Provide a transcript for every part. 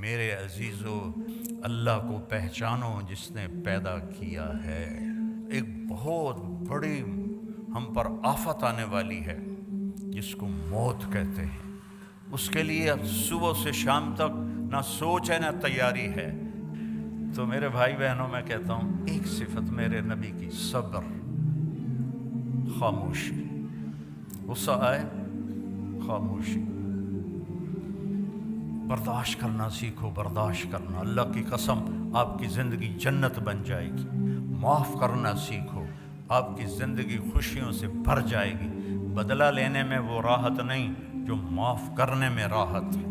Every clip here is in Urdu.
میرے عزیزو، اللہ کو پہچانو جس نے پیدا کیا ہے۔ ایک بہت بڑی ہم پر آفت آنے والی ہے جس کو موت کہتے ہیں۔ اس کے لیے اب صبح سے شام تک نہ سوچ ہے نہ تیاری ہے۔ تو میرے بھائی بہنوں، میں کہتا ہوں ایک صفت میرے نبی کی، صبر، خاموشی۔ غصہ آئے، خاموشی، برداشت کرنا سیکھو، برداشت کرنا۔ اللہ کی قسم آپ کی زندگی جنت بن جائے گی۔ معاف کرنا سیکھو، آپ کی زندگی خوشیوں سے بھر جائے گی۔ بدلہ لینے میں وہ راحت نہیں جو معاف کرنے میں راحت ہے،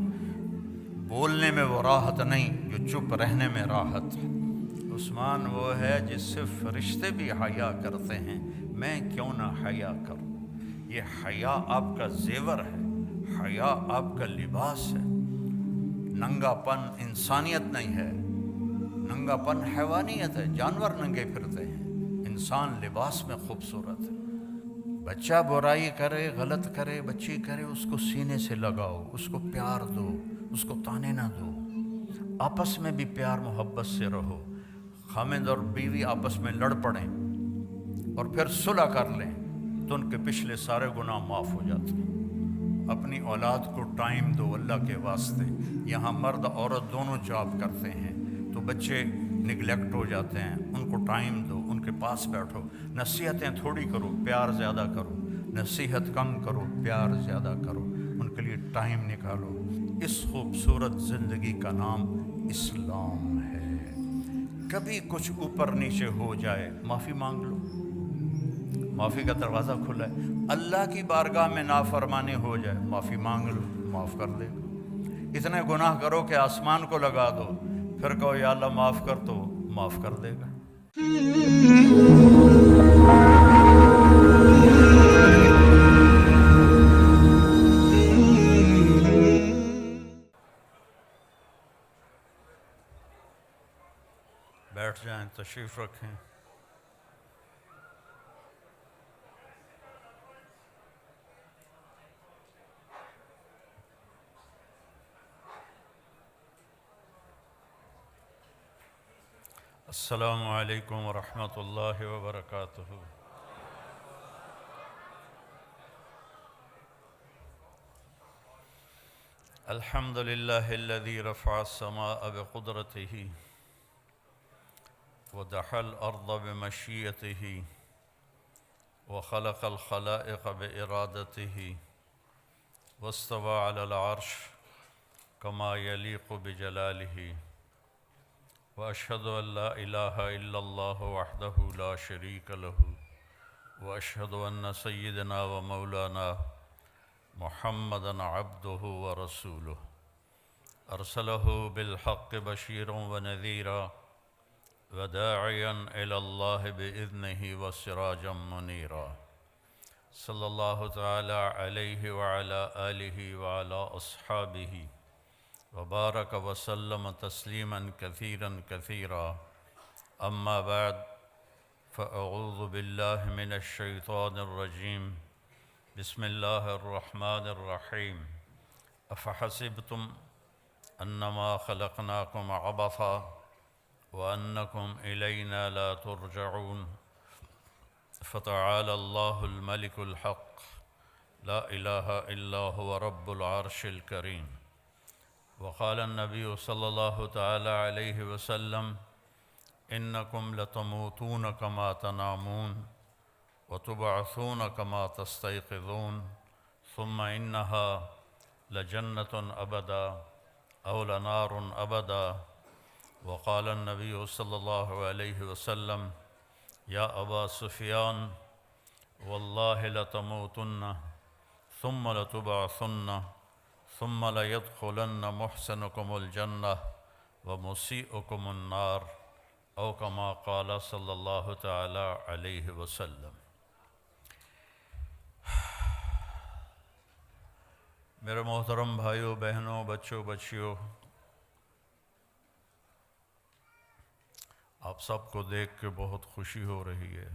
بولنے میں وہ راحت نہیں جو چپ رہنے میں راحت ہے۔ عثمان وہ ہے جس سے فرشتے بھی حیا کرتے ہیں، میں کیوں نہ حیا کروں؟ یہ حیا آپ کا زیور ہے، حیا آپ کا لباس ہے۔ ننگا پن انسانیت نہیں ہے، ننگا پن حیوانیت ہے۔ جانور ننگے پھرتے ہیں، انسان لباس میں خوبصورت ہے۔ بچہ برائی کرے، غلط کرے، بچی کرے، اس کو سینے سے لگاؤ، اس کو پیار دو، اس کو تانے نہ دو۔ آپس میں بھی پیار محبت سے رہو۔ خامند اور بیوی آپس میں لڑ پڑیں اور پھر صلح کر لیں تو ان کے پچھلے سارے گناہ معاف ہو جاتے ہیں۔ اپنی اولاد کو ٹائم دو اللہ کے واسطے۔ یہاں مرد عورت دونوں جاب کرتے ہیں تو بچے نگلیکٹ ہو جاتے ہیں، ان کو ٹائم دو، ان کے پاس بیٹھو۔ نصیحتیں تھوڑی کرو، پیار زیادہ کرو، نصیحت کم کرو، پیار زیادہ کرو، ان کے لیے ٹائم نکالو۔ اس خوبصورت زندگی کا نام اسلام ہے۔ کبھی کچھ اوپر نیچے ہو جائے، معافی مانگ لو، معافی کا دروازہ کھلا ہے۔ اللہ کی بارگاہ میں نافرمانی ہو جائے، معافی مانگ لو، معاف کر دے گا۔ اتنے گناہ کرو کہ آسمان کو لگا دو، پھر کہو یا اللہ معاف کر، تو معاف کر دے گا۔ بیٹھ جائیں، تشریف رکھیں۔ السلام علیکم ورحمۃ اللہ وبرکاتہ۔ الحمد للہ الذی رفع السماء بقدرتہ ودحا الارض بمشیئتہ وخلق الخلائق بارادتہ واستوى علی العرش کما یلیق بجلالہ واشہد ان لا الہ الا اللہ وحدہ لا شریک لہ واشہد ان سیدنا و مولانا محمدا عبدہ ورسولہ ارسلہ بالحق بشیرا ونذیرا وداعیا الی اللہ باذنہ وسراجا منیرا صلی اللہ تعالی علیہ وعلی آلہ وعلی اصحابہ وبارک وسلم تسلیما کثیرا کثیرا اما بعد فاعوذ باللہ من الشیطان الرجیم بسم اللہ الرحمن الرحیم افحسبتم انما خلقناکم عبثا وانکم الینا لا ترجعون فتعالی اللہ الملک الحق لا الہ الا هو رب العرش الکریم وقال النبی صلی اللہ تعالی علیہ وسلم انکم لتموتون کما تنامون وتبعثون كما تستيقظون ثم إنها لجنة أبدا أو لنار أبدا وقال النبي صلى الله عليه وسلم يا أبا سفيان والله لتموتن ثم لتبعثن ثم ليدخلن محسنكم الجنة ومسيئكم النار أو كما قال صلى الله تعالى عليه وسلم۔ میرے محترم بھائیوں، بہنوں، بچوں، بچیوں، آپ سب کو دیکھ کے بہت خوشی ہو رہی ہے۔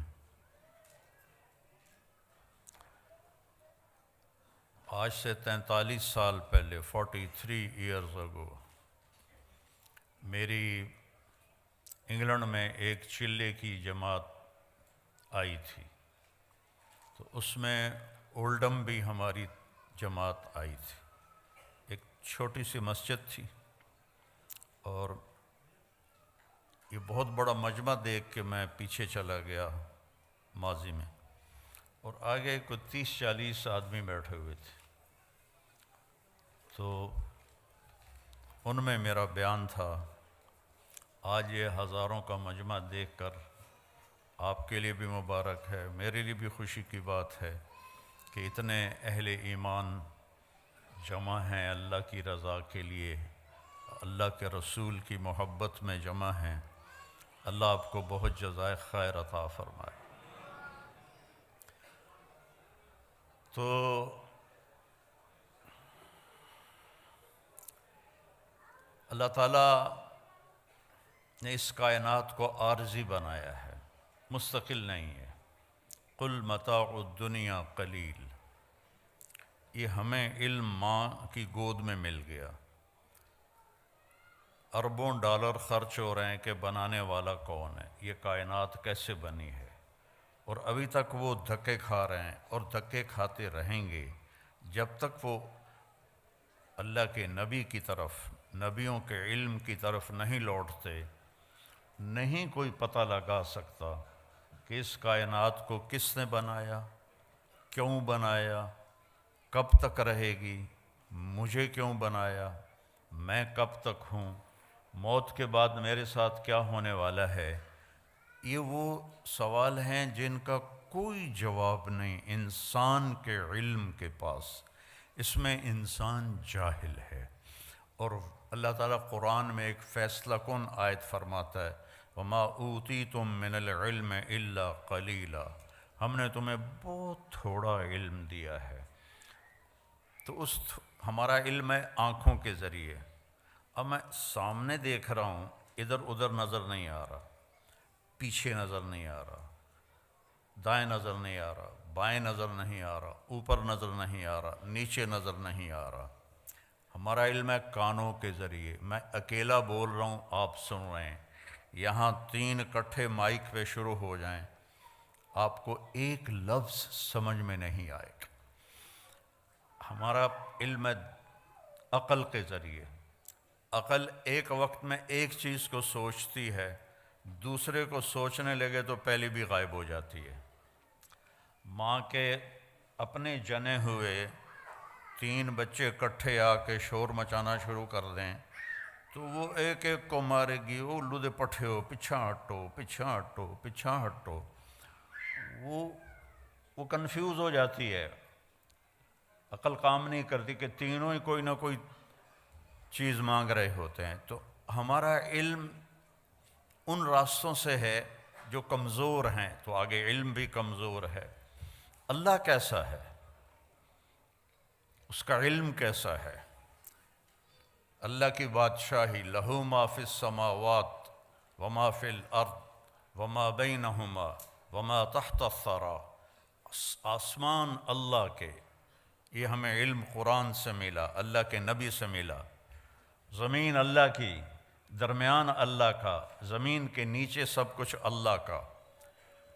آج سے 43 سال پہلے 43 ایئرز اگو میری انگلینڈ میں ایک چلے کی جماعت آئی تھی، تو اس میں اولڈم بھی ہماری جماعت آئی تھی۔ ایک چھوٹی سی مسجد تھی اور یہ بہت بڑا مجمع دیکھ کے میں پیچھے چلا گیا ماضی میں، اور آگے کوئی 30-40 آدمی بیٹھے ہوئے تھے، تو ان میں میرا بیان تھا، آج یہ ہزاروں کا مجمع دیکھ کر آپ کے لیے بھی مبارک ہے، میرے لیے بھی خوشی کی بات ہے کہ اتنے اہل ایمان جمع ہیں اللہ کی رضا کے لیے، اللہ کے رسول کی محبت میں جمع ہیں۔ اللہ آپ کو بہت جزائے خیر عطا فرمائے۔ تو اللہ تعالیٰ نے اس کائنات کو عارضی بنایا ہے، مستقل نہیں ہے۔ قل متاع الدنیا قلیل، یہ ہمیں علم ماں کی گود میں مل گیا، اربوں ڈالر خرچ ہو رہے ہیں کہ بنانے والا کون ہے، یہ کائنات کیسے بنی ہے، اور ابھی تک وہ دھکے کھا رہے ہیں اور دھکے کھاتے رہیں گے جب تک وہ اللہ کے نبی کی طرف، نبیوں کے علم کی طرف نہیں لوٹتے۔ نہیں کوئی پتہ لگا سکتا کہ اس کائنات کو کس نے بنایا، کیوں بنایا، کب تک رہے گی، مجھے کیوں بنایا، میں کب تک ہوں، موت کے بعد میرے ساتھ کیا ہونے والا ہے۔ یہ وہ سوال ہیں جن کا کوئی جواب نہیں انسان کے علم کے پاس، اس میں انسان جاہل ہے۔ اور اللہ تعالیٰ قرآن میں ایک فیصلہ کن آیت فرماتا ہے، وَمَا أُوتِيتُم مِّنَ الْعِلْمِ إِلَّا قَلِيلًا، ہم نے تمہیں بہت تھوڑا علم دیا ہے۔ تو ہمارا علم ہے آنکھوں کے ذریعے، اب میں سامنے دیکھ رہا ہوں، ادھر ادھر نظر نہیں آ رہا، پیچھے نظر نہیں آ رہا، دائیں نظر نہیں آ رہا، بائیں نظر نہیں آ رہا، اوپر نظر نہیں آ رہا، نیچے نظر نہیں آ رہا۔ ہمارا علم ہے کانوں کے ذریعے، میں اکیلا بول رہا ہوں، آپ سن رہے ہیں، یہاں 3 اکٹھے مائک پہ شروع ہو جائیں، آپ کو ایک لفظ سمجھ میں نہیں آئے گا۔ ہمارا علم ہے عقل کے ذریعے، عقل ایک وقت میں ایک چیز کو سوچتی ہے، دوسرے کو سوچنے لگے تو پہلی بھی غائب ہو جاتی ہے۔ ماں کے اپنے جنے ہوئے 3 بچے اکٹھے آ کے شور مچانا شروع کر دیں تو وہ ایک ایک کو مارے گی، وہ لودے پٹھے ہو، پیچھا ہٹو، پیچھا ہٹو، پیچھا ہٹو، وہ کنفیوز ہو جاتی ہے، عقل کام نہیں کرتی کہ تینوں ہی کوئی نہ کوئی چیز مانگ رہے ہوتے ہیں۔ تو ہمارا علم ان راستوں سے ہے جو کمزور ہیں، تو آگے علم بھی کمزور ہے۔ اللہ کیسا ہے، اس کا علم کیسا ہے، اللہ کی بادشاہی، لہو ما فی السماوات وما فی الارض وما بینہما وما تحت الثری، آسمان اللہ کے، یہ ہمیں علم قرآن سے ملا، اللہ کے نبی سے ملا، زمین اللہ کی، درمیان اللہ کا، زمین کے نیچے سب کچھ اللہ کا،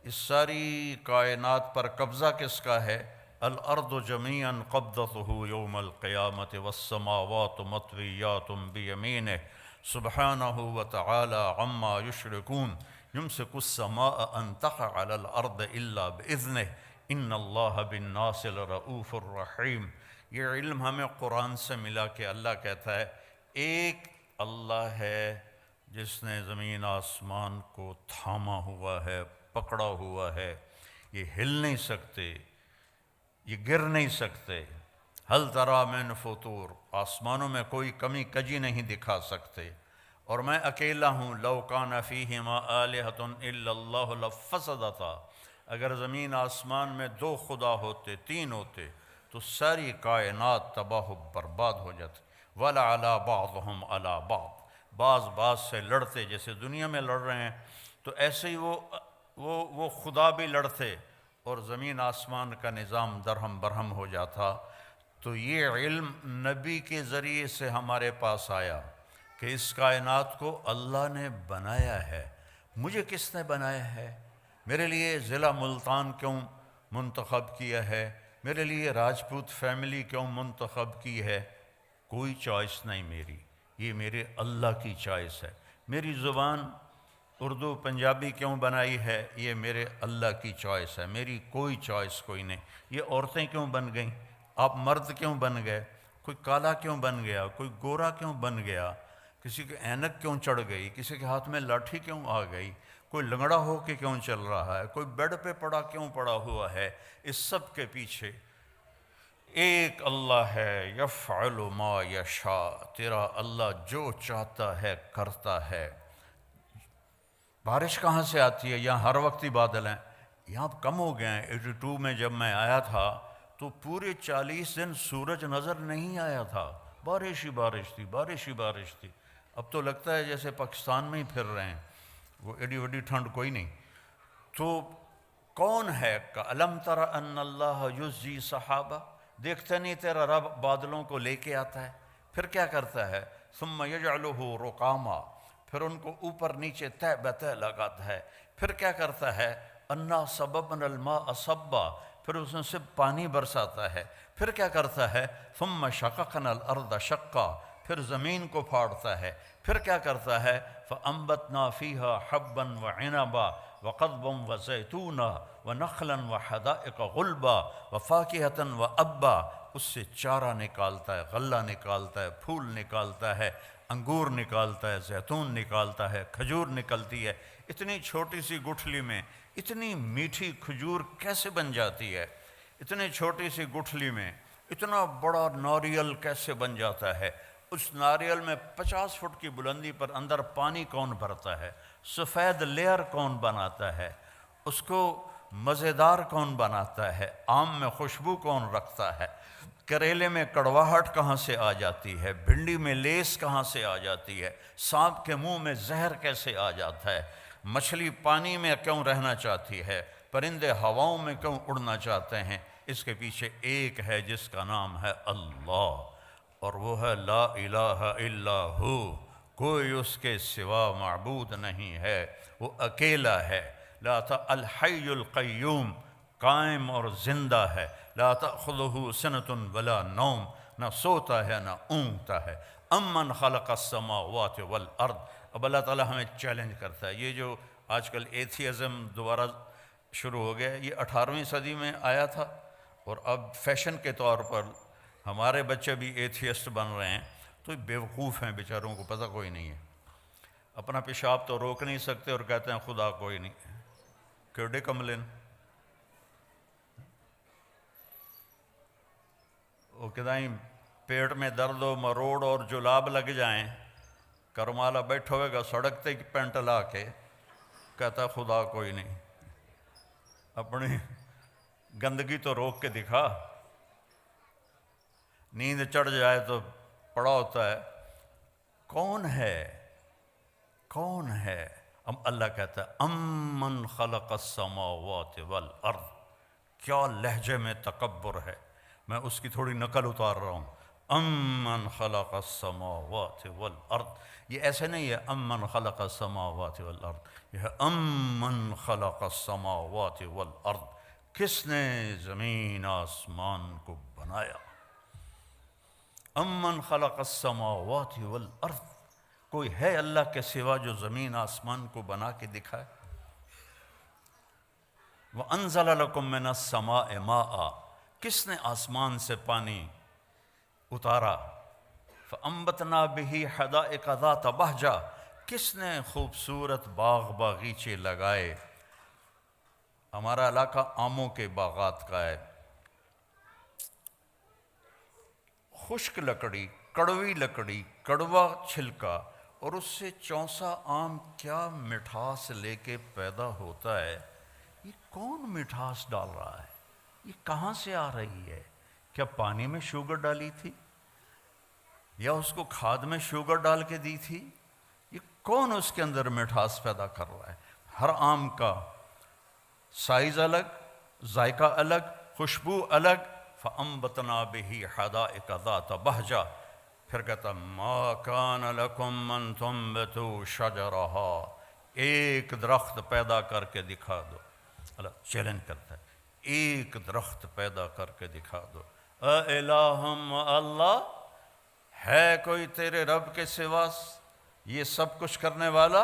اس ساری کائنات پر قبضہ کس کا ہے؟ الارض جميعا قبضته يوم القيامة والسماوات مطويات بيمينه سبحانه وتعالى عما يشركون يمسك السماء أن تقع على الأرض إلا بإذنه إن الله بالناس لرؤوف الرحيم۔ یہ علم ہمیں قرآن سے ملا کہ اللہ کہتا ہے ایک اللہ ہے جس نے زمین آسمان کو تھاما ہوا ہے، پکڑا ہوا ہے، یہ ہل نہیں سکتے، یہ گر نہیں سکتے، ہل تری من فطور، آسمانوں میں کوئی کمی کجی نہیں دکھا سکتے، اور میں اکیلا ہوں، لو کان فیہما آلہۃ الا اللہ لفسدتا، اگر زمین آسمان میں 2 خدا ہوتے، 3 ہوتے تو ساری کائنات تباہ و برباد ہو جاتی۔ وَلَعَلَىٰ بَعْضُهُمْ عَلَىٰ بَعْض، بعض سے لڑتے، جیسے دنیا میں لڑ رہے ہیں تو ایسے ہی وہ خدا بھی لڑتے اور زمین آسمان کا نظام درہم برہم ہو جاتا۔ تو یہ علم نبی کے ذریعے سے ہمارے پاس آیا، کہ اس کائنات کو اللہ نے بنایا ہے۔ مجھے کس نے بنایا ہے؟ میرے لیے ضلع ملتان کیوں منتخب کیا ہے؟ میرے لیے راجپوت فیملی کیوں منتخب کی ہے؟ کوئی چوائس نہیں میری، یہ میرے اللہ کی چوائس ہے۔ میری زبان اردو پنجابی کیوں بنائی ہے؟ یہ میرے اللہ کی چوائس ہے، میری کوئی چوائس کوئی نہیں۔ یہ عورتیں کیوں بن گئیں؟ آپ مرد کیوں بن گئے؟ کوئی کالا کیوں بن گیا؟ کوئی گورا کیوں بن گیا؟ کسی کے اینک کیوں چڑھ گئی؟ کسی کے ہاتھ میں لاٹھی کیوں آ گئی؟ کوئی لنگڑا ہو کے کیوں چل رہا ہے؟ کوئی بیڈ پہ پڑا کیوں پڑا ہوا ہے؟ اس سب کے پیچھے ایک اللہ ہے، یفعل ما یشاء، تیرا اللہ جو چاہتا ہے کرتا ہے۔ بارش کہاں سے آتی ہے؟ یہاں ہر وقت ہی بادل ہیں، یہاں کم ہو گئے ہیں۔ 82 میں جب میں آیا تھا تو پورے 40 دن سورج نظر نہیں آیا تھا، بارش ہی بارش تھی، بارش ہی بارش تھی۔ اب تو لگتا ہے جیسے پاکستان میں ہی پھر رہے ہیں، وہ ایڈی وڈی ٹھنڈ کوئی نہیں۔ تو کون ہے؟ کَأَلَمْ تَرَ أَنَّ اللَّهَ يُزْجِي سَحَابًا، دیکھتے نہیں تیرا رب بادلوں کو لے کے آتا ہے، پھر کیا کرتا ہے؟ ثُمَّ يَجْعَلُهُ رُقَامًا، پھر ان کو اوپر نیچے تہ بتہ لگاتا ہے، پھر کیا کرتا ہے؟ اَنَّا صَبَبْنَا الْمَاءَ صَبًّا، پھر اس میں سے پانی برساتا ہے، پھر کیا کرتا ہے؟ ثُمَّ شَقَقْنَا الْأَرْضَ شَقًّا، پھر زمین کو پھاڑتا ہے، پھر کیا کرتا ہے؟ فَأَنبَتْنَا فِيهَا حَبًّا وَعِنَبًا وَقَضْبًا وَزَيْتُونًا وَنَخْلًا وَحَدَائِقَ غُلْبًا وَفَاكِهَةً وَأَبًّا، اس سے چارہ نکالتا ہے، غلہ نکالتا ہے، پھول نکالتا ہے، انگور نکالتا ہے، زیتون نکالتا ہے، کھجور نکلتی ہے۔ اتنی چھوٹی سی گٹھلی میں اتنی میٹھی کھجور کیسے بن جاتی ہے؟ اتنی چھوٹی سی گٹھلی میں اتنا بڑا ناریل کیسے بن جاتا ہے؟ اس ناریل میں 50 فٹ کی بلندی پر اندر پانی کون بھرتا ہے؟ سفید لیئر کون بناتا ہے؟ اس کو مزیدار کون بناتا ہے؟ آم میں خوشبو کون رکھتا ہے؟ کریلے میں کڑواہٹ کہاں سے آ جاتی ہے؟ بھنڈی میں لیس کہاں سے آ جاتی ہے؟ سانپ کے منہ میں زہر کیسے آ جاتا ہے؟ مچھلی پانی میں کیوں رہنا چاہتی ہے؟ پرندے ہواؤں میں کیوں اڑنا چاہتے ہیں؟ اس کے پیچھے ایک ہے جس کا نام ہے اللہ، اور وہ ہے لا الہ الا ہو، کوئی اس کے سوا معبود نہیں ہے، وہ اکیلا ہے۔ لا الحی القیوم، قائم اور زندہ ہے۔ لا تأخذہ سنۃ ولا نوم، نہ سوتا ہے نہ اونگتا ہے۔ امن خلق السماوات والارض، اب اللہ تعالیٰ ہمیں چیلنج کرتا ہے۔ یہ جو آج کل ایتھیزم دوبارہ شروع ہو گیا، یہ 18ویں صدی میں آیا تھا، اور اب فیشن کے طور پر ہمارے بچے بھی ایتھیسٹ بن رہے ہیں، تو بیوقوف ہیں بیچاروں کو پتہ کوئی نہیں ہے۔ اپنا پیشاب تو روک نہیں سکتے اور کہتے ہیں خدا کوئی نہیں، کیڑے کملن۔ وہ کہتے ہیں پیٹ میں درد و مروڑ اور جلاب لگ جائیں، کرمالا بیٹھا ہوئے گا سڑک تے پینٹ لا کے، کہتا خدا کوئی نہیں۔ اپنی گندگی تو روک کے دکھا۔ نیند چڑھ جائے تو پڑا ہوتا ہے کون ہے؟ کون ہے؟ اللہ کہتا ہے امن خلق السماوات والارض۔ کیا لہجے میں تکبر ہے، میں اس کی تھوڑی نقل اتار رہا ہوں۔ امن خلق السماوات والارض، یہ ایسے نہیں ہے امن خلق السماوات والارض، یہ ہے امن خلق السماوات والارض، کس نے زمین آسمان کو بنایا؟ امن خلق السماوات والارض، کوئی ہے اللہ کے سوا جو زمین آسمان کو بنا کے دکھائے؟ وَأَنزَلَ لَكُم مِّنَ السَّمَاءِ مَاءً، کس نے آسمان سے پانی اتارا؟ فَأَنبَتْنَا بِهِ حَدَائِقَ ذَاتَ بَهْجَةٍ، کس نے خوبصورت باغ باغیچے لگائے؟ ہمارا علاقہ آموں کے باغات کا ہے، خشک لکڑی، کڑوی لکڑی، کڑوا چھلکا، اور اس سے چونسا آم کیا مٹھاس لے کے پیدا ہوتا ہے۔ یہ کون مٹھاس ڈال رہا ہے؟ یہ کہاں سے آ رہی ہے؟ کیا پانی میں شوگر ڈالی تھی یا اس کو کھاد میں شوگر ڈال کے دی تھی؟ یہ کون اس کے اندر مٹھاس پیدا کر رہا ہے؟ ہر آم کا سائز الگ، ذائقہ الگ، خوشبو الگ۔ فَأَنبَتْنَا بِهِ حَدَائِقَ ذَاتَ بَهْجَةٍ، پھر کہتا ما کان لکم ان تنبتوا شجرہا، ایک درخت پیدا کر کے دکھا دو. اللہ چیلنج کرتا ہے، ایک درخت پیدا کر کے دکھا دو. اِلہم، اللہ ہے کوئی تیرے رب کے سوا یہ سب کچھ کرنے والا؟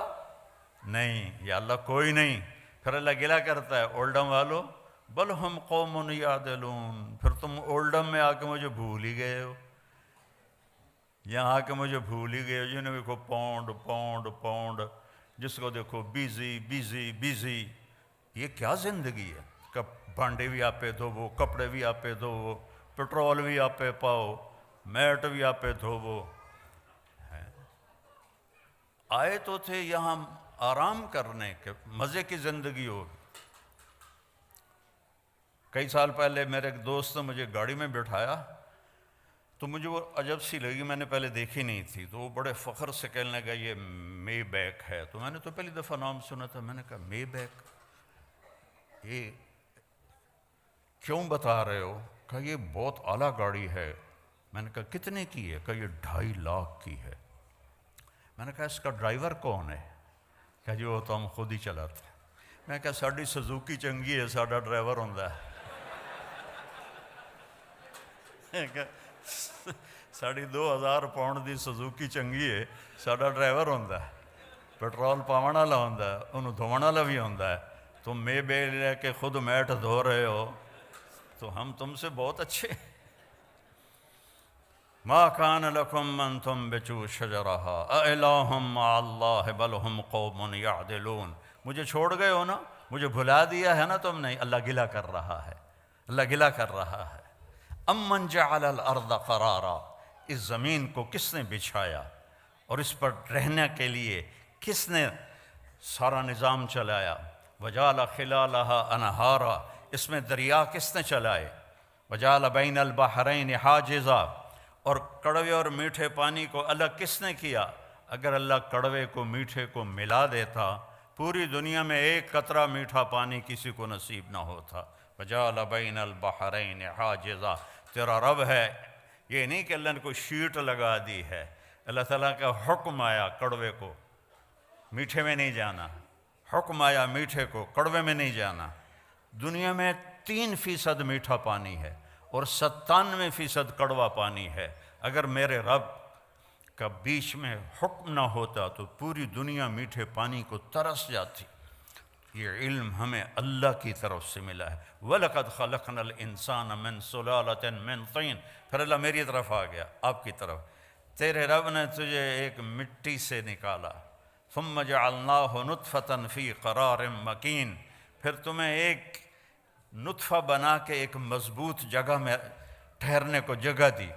نہیں، یا اللہ کوئی نہیں. پھر اللہ گلہ کرتا ہے، اولڈم والو بل ہم قوم یعدلون، پھر تم اولڈم میں آ کے مجھے بھول ہی گئے ہو، یہاں آ کے مجھے بھول ہی گئے ہو. جنہیں دیکھو پاؤنڈ پاؤنڈ پاؤنڈ، جس کو دیکھو بیزی بیزی بیزی. یہ کیا زندگی ہے؟ بانڈے بھی آپ پہ دھوو، کپڑے بھی آپ پہ دھوو، پٹرول بھی آپ پہ پاؤ، میٹ بھی آپ پہ دھوو. آئے تو تھے یہاں آرام کرنے کے، مزے کی زندگی ہو. کئی سال پہلے میرے ایک دوست نے مجھے گاڑی میں بٹھایا تو مجھے وہ عجب سی لگی، میں نے پہلے دیکھی نہیں تھی. تو وہ بڑے فخر سے کہنے لگا یہ مے بیک ہے. تو میں نے تو پہلی دفعہ نام سنا تھا. میں نے کہا مے بیک، یہ کیوں بتا رہے ہو؟ کہا یہ بہت اعلیٰ گاڑی ہے. میں نے کہا کتنے کی ہے؟ کہا یہ 2.5 لاکھ کی ہے. میں نے کہا اس کا ڈرائیور کون ہے؟ کہا جی وہ تو ہم خود ہی چلاتے ہیں. میں کہا ساڑی سزوکی چنگی ہے، ساڑا ڈرائیور ہوندا ہے. 2000 پاؤنڈ دی سزوکی چنگی ہے، ساڑا ڈرائیور ہوندا ہے، پیٹرول پاون والا ہوندا ہے، انہوں دھوਣ والا بھی ہوندا ہے. تم مے بے لے کے خود میٹ دھو رہے ہو تو ہم تم سے بہت اچھے. ما کان لکم ان تنبتوا شجرہا اِلٰہٌ مع اللہ بل ہم قوم یعدلون. مجھے چھوڑ گئے ہو نا، مجھے بھلا دیا ہے نا تم نے. اللہ گلہ کر رہا ہے، اللہ گلہ کر رہا ہے. امن جعل الارض قرارا، اس زمین کو کس نے بچھایا اور اس پر رہنے کے لیے کس نے سارا نظام چلایا. وجعل خلالہا انہارا، اس میں دریا کس نے چلائے. وجعل بین البحرین حاجزا، اور کڑوے اور میٹھے پانی کو الگ کس نے کیا. اگر اللہ کڑوے کو میٹھے کو ملا دیتا پوری دنیا میں ایک قطرہ میٹھا پانی کسی کو نصیب نہ ہوتا. وجعل بین البحرین حاجزا، تیرا رب ہے. یہ نہیں کہ اللہ نے کوئی شیٹ لگا دی ہے. اللہ تعالیٰ کا حکم آیا کڑوے کو میٹھے میں نہیں جانا، حکم آیا میٹھے کو کڑوے میں نہیں جانا. دنیا میں 3% میٹھا پانی ہے اور 97% کڑوا پانی ہے. اگر میرے رب کا بیچ میں حکم نہ ہوتا تو پوری دنیا میٹھے پانی کو ترس جاتی. یہ علم ہمیں اللہ کی طرف سے ملا ہے. وَلَقَدْ خَلَقْنَا الْإِنسَانَ مِنْ سُلَالَةٍ مِنْ طِينٍ. پھر اللہ میری طرف آ گیا، آپ کی طرف. تیرے رب نے تجھے ایک مٹی سے نکالا. ثُمَّ جَعَلْنَاهُ نُطْفَةً فِي قَرَارٍ مَكِينٍ، پھر تمہیں ایک نطفہ بنا کے ایک مضبوط جگہ میں ٹھہرنے کو جگہ دی.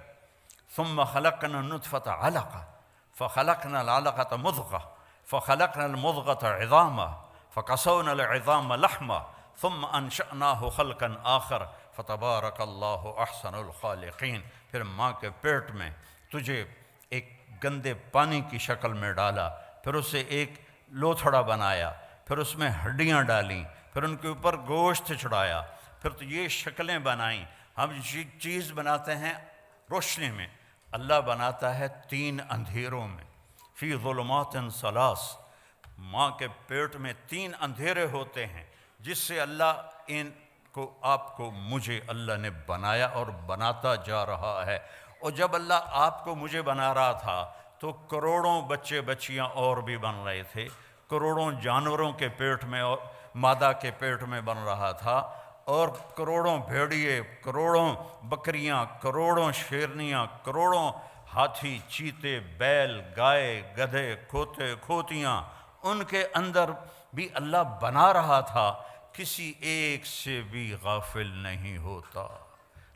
ثُمَّ خَلَقْنَا النُّطْفَةَ عَلَقَةً فَخَلَقْنَا الْعَلَقَةَ مُضْغَةً فَخَلَقْنَا الْمُضْغَةَ عِظَامًا فَكَسَوْنَا الْعِظَامَ لَحْمًا ثُمَّ أَنشَأْنَاهُ خَلْقًا آخَرَ فَتَبَارَكَ اللَّهُ أَحْسَنُ الْخَالِقِينَ. پھر ماں کے پیٹ میں تجھے ایک گندے پانی کی شکل میں ڈالا، پھر اسے ایک لوتھڑا بنایا، پھر اس میں ہڈیاں ڈالیں، پھر ان کے اوپر گوشت چڑھایا، پھر تو یہ شکلیں بنائیں. ہم چیز بناتے ہیں روشنی میں، اللہ بناتا ہے 3 اندھیروں میں. فی ظلمات ثلاث، ماں کے پیٹ میں 3 اندھیرے ہوتے ہیں جس سے اللہ ان کو آپ کو مجھے اللہ نے بنایا اور بناتا جا رہا ہے. اور جب اللہ آپ کو مجھے بنا رہا تھا تو کروڑوں بچے بچیاں اور بھی بن رہے تھے، کروڑوں جانوروں کے پیٹ میں اور مادہ کے پیٹ میں بن رہا تھا، اور کروڑوں بھیڑیے، کروڑوں بکریاں، کروڑوں شیرنیاں، کروڑوں ہاتھی، چیتے، بیل، گائے، گدھے، کھوتے، کھوتیاں، ان کے اندر بھی اللہ بنا رہا تھا. کسی ایک سے بھی غافل نہیں ہوتا.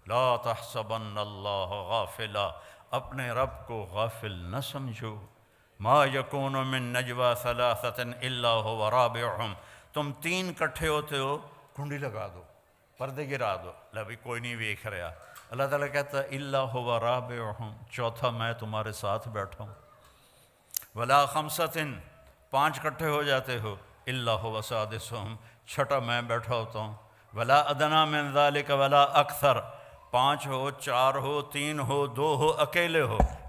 لا تحسبن اللہ غافلا، اپنے رب کو غافل نہ سمجھو. ما یکون من نجوا ثلاثۃ الا هو رابعهم، تم 3 کٹھے ہوتے ہو، کنڈی لگا دو، پردے گرا دو، بھی کوئی نہیں دیکھ رہا. اللہ تعالیٰ کہتا ہے الا هو رابعهم، چوتھا میں تمہارے ساتھ بیٹھا ہوں. ولا خمسۃ، 5 کٹھے ہو جاتے ہو، الا هو سادسهم، چھٹا میں بیٹھا ہوتا ہوں. ولا ادنی من ذلک ولا اکثر، 5 ہو، 4 ہو، 3 ہو، 2 ہو، اکیلے ہو،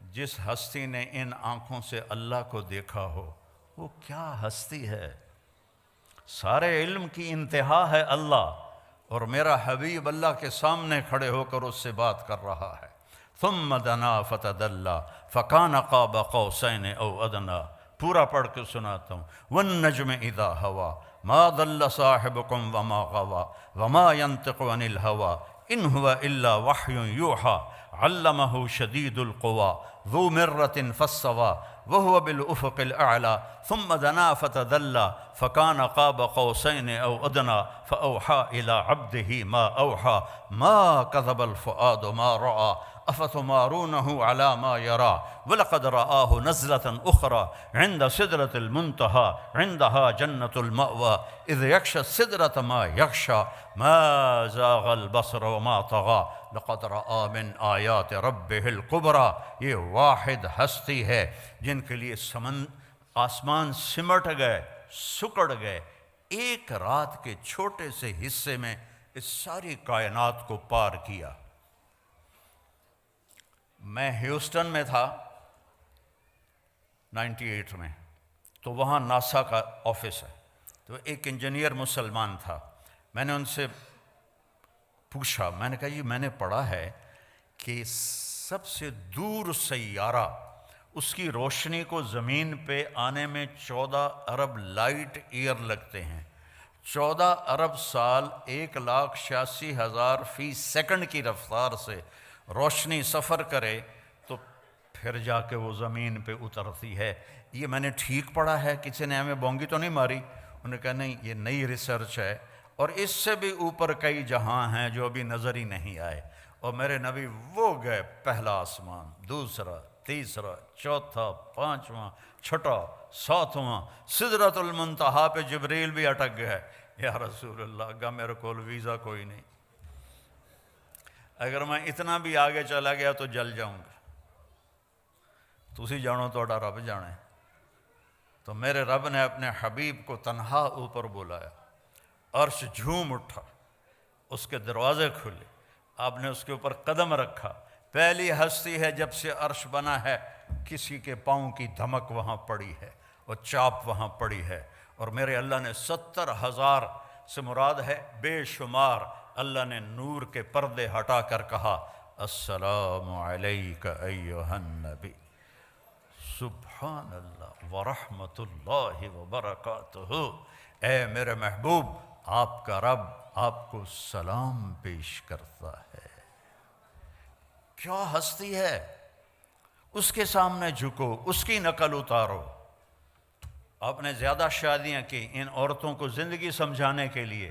جس ہستی نے ان آنکھوں سے اللہ کو دیکھا ہو وہ کیا ہستی ہے؟ سارے علم کی انتہا ہے اللہ، اور میرا حبیب اللہ کے سامنے کھڑے ہو کر اس سے بات کر رہا ہے۔ ثم دنا فتدلی فکان قاب قوسین او ادنی، پورا پڑھ کے سناتا ہوں۔ والنجم اذا ہوا ما ضل صاحبکم وما غوا وما ينطق عن الہوا ان هو الا وحی یوحی علمہ شدید القوی ذو مرۃ فاستوی وهو بالافق الاعلی ثم دنا فتدلی فکان قاب قوسین او ادنی فاوحی الی عبدہ ما اوحی ما کذب الفؤاد ما رأى افتمارونہ علی ما یری ولقد رآہ نزلۃ اخری عند سدرۃ المنتہی عندہا جنۃ المأوی اذ یغشی السدرۃ ما یغشی ما زاغ البصر وما طغی لقد رآ من آیات ربہ الکبریٰ۔ یہ واحد ہستی ہے جن کے لیے آسمان سمٹ گئے، سکڑ گئے، ایک رات کے چھوٹے سے حصے میں اس ساری کائنات کو پار کیا۔ میں ہیوسٹن میں تھا 98 میں، تو وہاں ناسا کا آفس ہے، تو ایک انجینئر مسلمان تھا۔ میں نے ان سے پوچھا، میں نے کہا جی میں نے پڑھا ہے کہ سب سے دور سیارہ اس کی روشنی کو زمین پہ آنے میں 14 ارب لائٹ ایئر لگتے ہیں، 14 ارب سال 1,86,000 فی سیکنڈ کی رفتار سے روشنی سفر کرے تو پھر جا کے وہ زمین پہ اترتی ہے۔ یہ میں نے ٹھیک پڑھا ہے؟ کسی نے ہمیں بونگی تو نہیں ماری؟ انہوں نے کہا نہیں، یہ نئی ریسرچ ہے، اور اس سے بھی اوپر کئی جہاں ہیں جو ابھی نظر ہی نہیں آئے۔ اور میرے نبی وہ گئے پہلا آسمان، دوسرا، تیسرا، چوتھا، پانچواں، چھٹا، ساتواں، سدرۃ المنتہا پہ جبریل بھی اٹک گئے۔ یا رسول اللہ، اگا میرے کول ویزا کوئی نہیں، اگر میں اتنا بھی آگے چلا گیا تو جل جاؤں گا۔ تسی جانو توڑا رب جانے۔ تو میرے رب نے اپنے حبیب کو تنہا اوپر بلایا، عرش جھوم اٹھا، اس کے دروازے کھلے، آپ نے اس کے اوپر قدم رکھا۔ پہلی ہستی ہے جب سے عرش بنا ہے کسی کے پاؤں کی دھمک وہاں پڑی ہے اور چاپ وہاں پڑی ہے، اور میرے اللہ نے 70,000 سے مراد ہے بے شمار، اللہ نے نور کے پردے ہٹا کر کہا السلام علیک ایھا النبی، سبحان اللہ ورحمۃ اللہ وبرکاتہ، اے میرے محبوب آپ کا رب آپ کو سلام پیش کرتا ہے۔ کیا ہستی ہے، اس کے سامنے جھکو، اس کی نقل اتارو۔ آپ نے زیادہ شادیاں کی ان عورتوں کو زندگی سمجھانے کے لیے،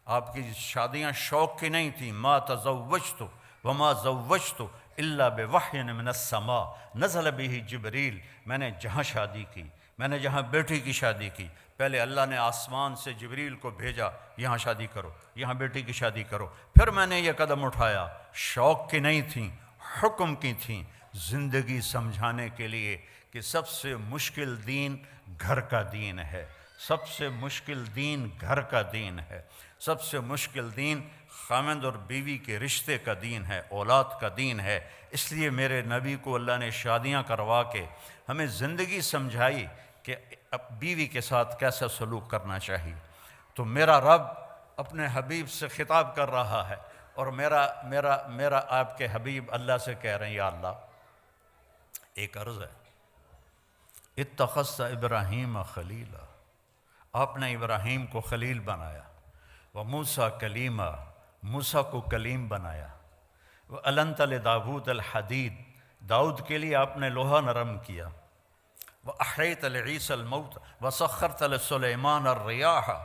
آپ کی شادیاں شوق کی نہیں تھیں۔ ما تزوجت وما زوجت الا بوحی من السماء نزل به جبریل، میں نے جہاں شادی کی، میں نے جہاں بیٹی کی شادی کی، پہلے اللہ نے آسمان سے جبریل کو بھیجا، یہاں شادی کرو، یہاں بیٹی کی شادی کرو، پھر میں نے یہ قدم اٹھایا۔ شوق کی نہیں تھیں، حکم کی تھیں، زندگی سمجھانے کے لیے کہ سب سے مشکل دین گھر کا دین ہے، سب سے مشکل دین گھر کا دین ہے، سب سے مشکل دین خاوند اور بیوی کے رشتے کا دین ہے، اولاد کا دین ہے۔ اس لیے میرے نبی کو اللہ نے شادیاں کروا کے ہمیں زندگی سمجھائی کہ بیوی کے ساتھ کیسا سلوک کرنا چاہیے۔ تو میرا رب اپنے حبیب سے خطاب کر رہا ہے، اور میرا آپ کے حبیب اللہ سے کہہ رہے ہیں یا اللہ ایک عرض ہے، اتخذت ابراہیم خلیلا، آپ نے ابراہیم کو خلیل بنایا، وموسیٰ کلیما، موسیٰ کو کلیم بنایا، وَأَلَنْتَ لِدَاوُودَ الْحَدِيدَ، داؤد کے لیے آپ نے لوہا نرم کیا، وَأَحْيَيْتَ لِعِيسَى الْمَوْتَ وَسَخَّرْتَ لِسُلَيْمَانَ الرِّيَاحَ،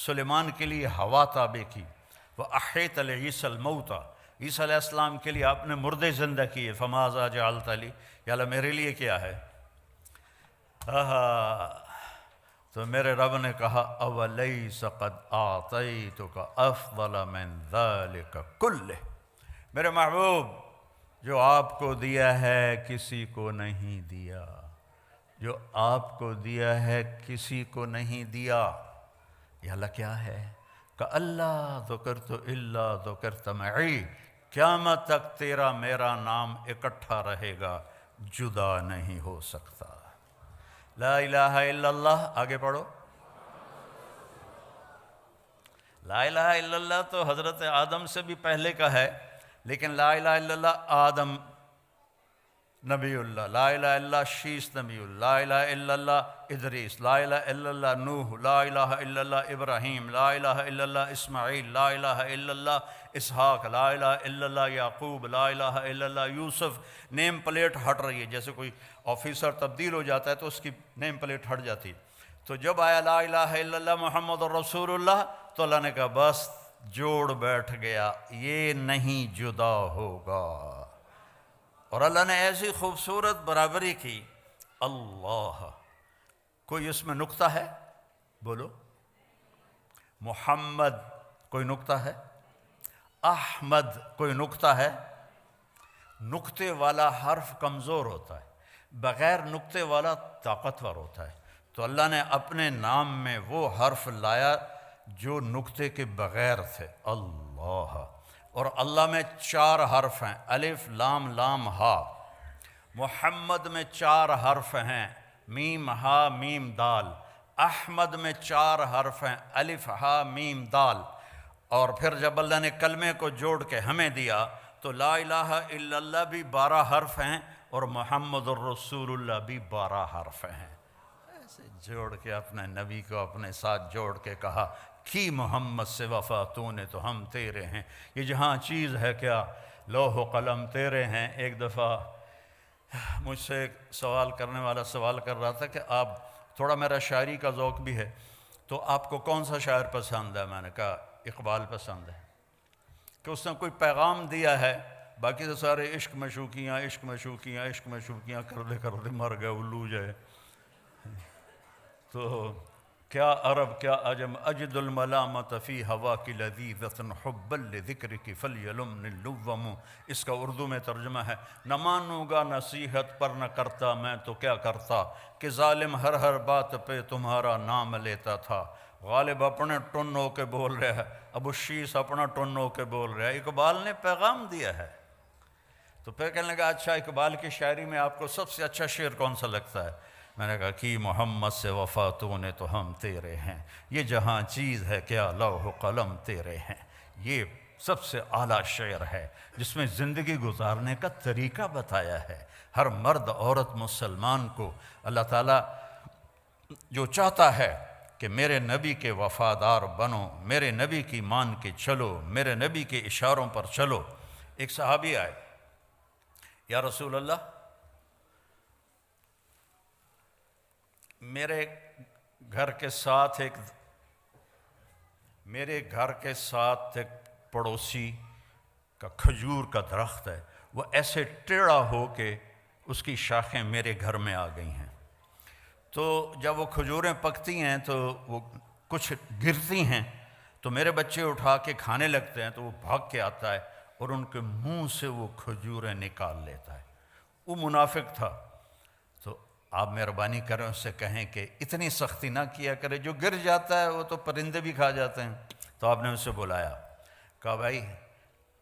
سلیمان کے لیے ہوا تابع کی، وَأَحْيَيْتَ لِعِيسَى الْمَوْتَ، عیسیٰ علیہ السلام کے لیے آپ نے مردے زندہ کیے، فَمَاذَا جَعَلْتَ لِي، یا اللہ میرے لیے کیا ہے؟ تو میرے رب نے کہا اولیس قد اعطیتک افضل من ذلک کلہ، میرے محبوب جو آپ کو دیا ہے کسی کو نہیں دیا، جو آپ کو دیا ہے کسی کو نہیں دیا۔ یا اللہ کیا ہے؟ کہ اللہ ذکرت الا ذکرت معی، قیامت تک تیرا میرا نام اکٹھا رہے گا، جدا نہیں ہو سکتا۔ لا الہ الا اللہ، آگے پڑھو۔ لا الہ الا اللہ تو حضرت آدم سے بھی پہلے کا ہے، لیکن لا الہ الا اللہ آدم نبی اللہ، لا الہ الا اللہ شیس نبی اللہ، لا الہ الا اللہ ادریس، لا الہ الا اللہ نوح، لا الہ الا اللہ ابراہیم، لا الہ الا اللہ اسماعیل، لا الہ الا اللہ اسحاق، لا الہ الا اللہ یعقوب، لا الہ الا اللہ یوسف۔ نیم پلیٹ ہٹ رہی ہے، جیسے کوئی آفیسر تبدیل ہو جاتا ہے تو اس کی نیم پلیٹ ہٹ جاتی ہے۔ تو جب آیا لا الہ الا اللہ محمد رسول اللہ تو اللہ نے کہا بس جوڑ بیٹھ گیا، یہ نہیں جدا ہوگا۔ اور اللہ نے ایسی خوبصورت برابری کی۔ اللہ، کوئی اس میں نقطہ ہے؟ بولو۔ محمد کوئی نقطہ ہے؟ احمد کوئی نقطہ ہے؟ نقطے والا حرف کمزور ہوتا ہے، بغیر نقطے والا طاقتور ہوتا ہے۔ تو اللہ نے اپنے نام میں وہ حرف لایا جو نقطے کے بغیر تھے، اللہ۔ اور اللہ میں 4 حرف ہیں، الف لام لام ہا۔ محمد میں 4 حرف ہیں، میم ہا میم دال۔ احمد میں 4 حرف ہیں، الف ہا میم دال۔ اور پھر جب اللہ نے کلمے کو جوڑ کے ہمیں دیا تو لا الہ الا اللہ بھی 12 حرف ہیں اور محمد الرسول اللہ بھی 12 حرف ہیں۔ ایسے جوڑ کے اپنے نبی کو اپنے ساتھ جوڑ کے کہا کی محمد سے وفا تو نے تو ہم تیرے ہیں۔ یہ جہاں چیز ہے کیا، لوح و قلم تیرے ہیں۔ ایک دفعہ مجھ سے ایک سوال کرنے والا سوال کر رہا تھا کہ آپ، تھوڑا میرا شاعری کا ذوق بھی ہے، تو آپ کو کون سا شاعر پسند ہے؟ میں نے کہا اقبال پسند ہے، کہ اس نے کوئی پیغام دیا ہے، باقی تو سارے عشق مشوقیاں عشق مشوقیاں عشق مشوقیاں کردے مر گئے الو جائے۔ تو کیا عرب کیا عجم اجد الملامت فی ہوا کی لذیذۃ حبا لذکرک فلیلمنی اللوم۔ اس کا اردو میں ترجمہ ہے، نہ مانوں گا نصیحت پر نہ کرتا میں تو کیا کرتا، کہ ظالم ہر بات پہ تمہارا نام لیتا تھا۔ غالب اپنے ٹن ہو کے بول رہا ہے، ابو شیس اپنا ٹن ہو کے بول رہا ہے۔ اقبال نے پیغام دیا ہے۔ تو پھر کہنے لگا اچھا اقبال کی شاعری میں آپ کو سب سے اچھا شعر کون سا لگتا ہے؟ میں نے کہا کہ محمد سے وفا تو نے تو ہم تیرے ہیں، یہ جہاں چیز ہے کیا لوح و قلم تیرے ہیں۔ یہ سب سے اعلیٰ شعر ہے جس میں زندگی گزارنے کا طریقہ بتایا ہے۔ ہر مرد عورت مسلمان کو اللہ تعالیٰ جو چاہتا ہے کہ میرے نبی کے وفادار بنو، میرے نبی کی مان کے چلو، میرے نبی کے اشاروں پر چلو۔ ایک صحابی آئے، یا رسول اللہ میرے گھر کے ساتھ ایک پڑوسی کا کھجور کا درخت ہے، وہ ایسے ٹیڑھا ہو کے اس کی شاخیں میرے گھر میں آ گئی ہیں۔ تو جب وہ کھجوریں پکتی ہیں تو وہ کچھ گرتی ہیں تو میرے بچے اٹھا کے کھانے لگتے ہیں، تو وہ بھاگ کے آتا ہے اور ان کے منہ سے وہ کھجوریں نکال لیتا ہے۔ وہ منافق تھا۔ تو آپ مہربانی کریں اس سے کہیں کہ اتنی سختی نہ کیا کرے، جو گر جاتا ہے وہ تو پرندے بھی کھا جاتے ہیں۔ تو آپ نے اسے بلایا، کہا بھائی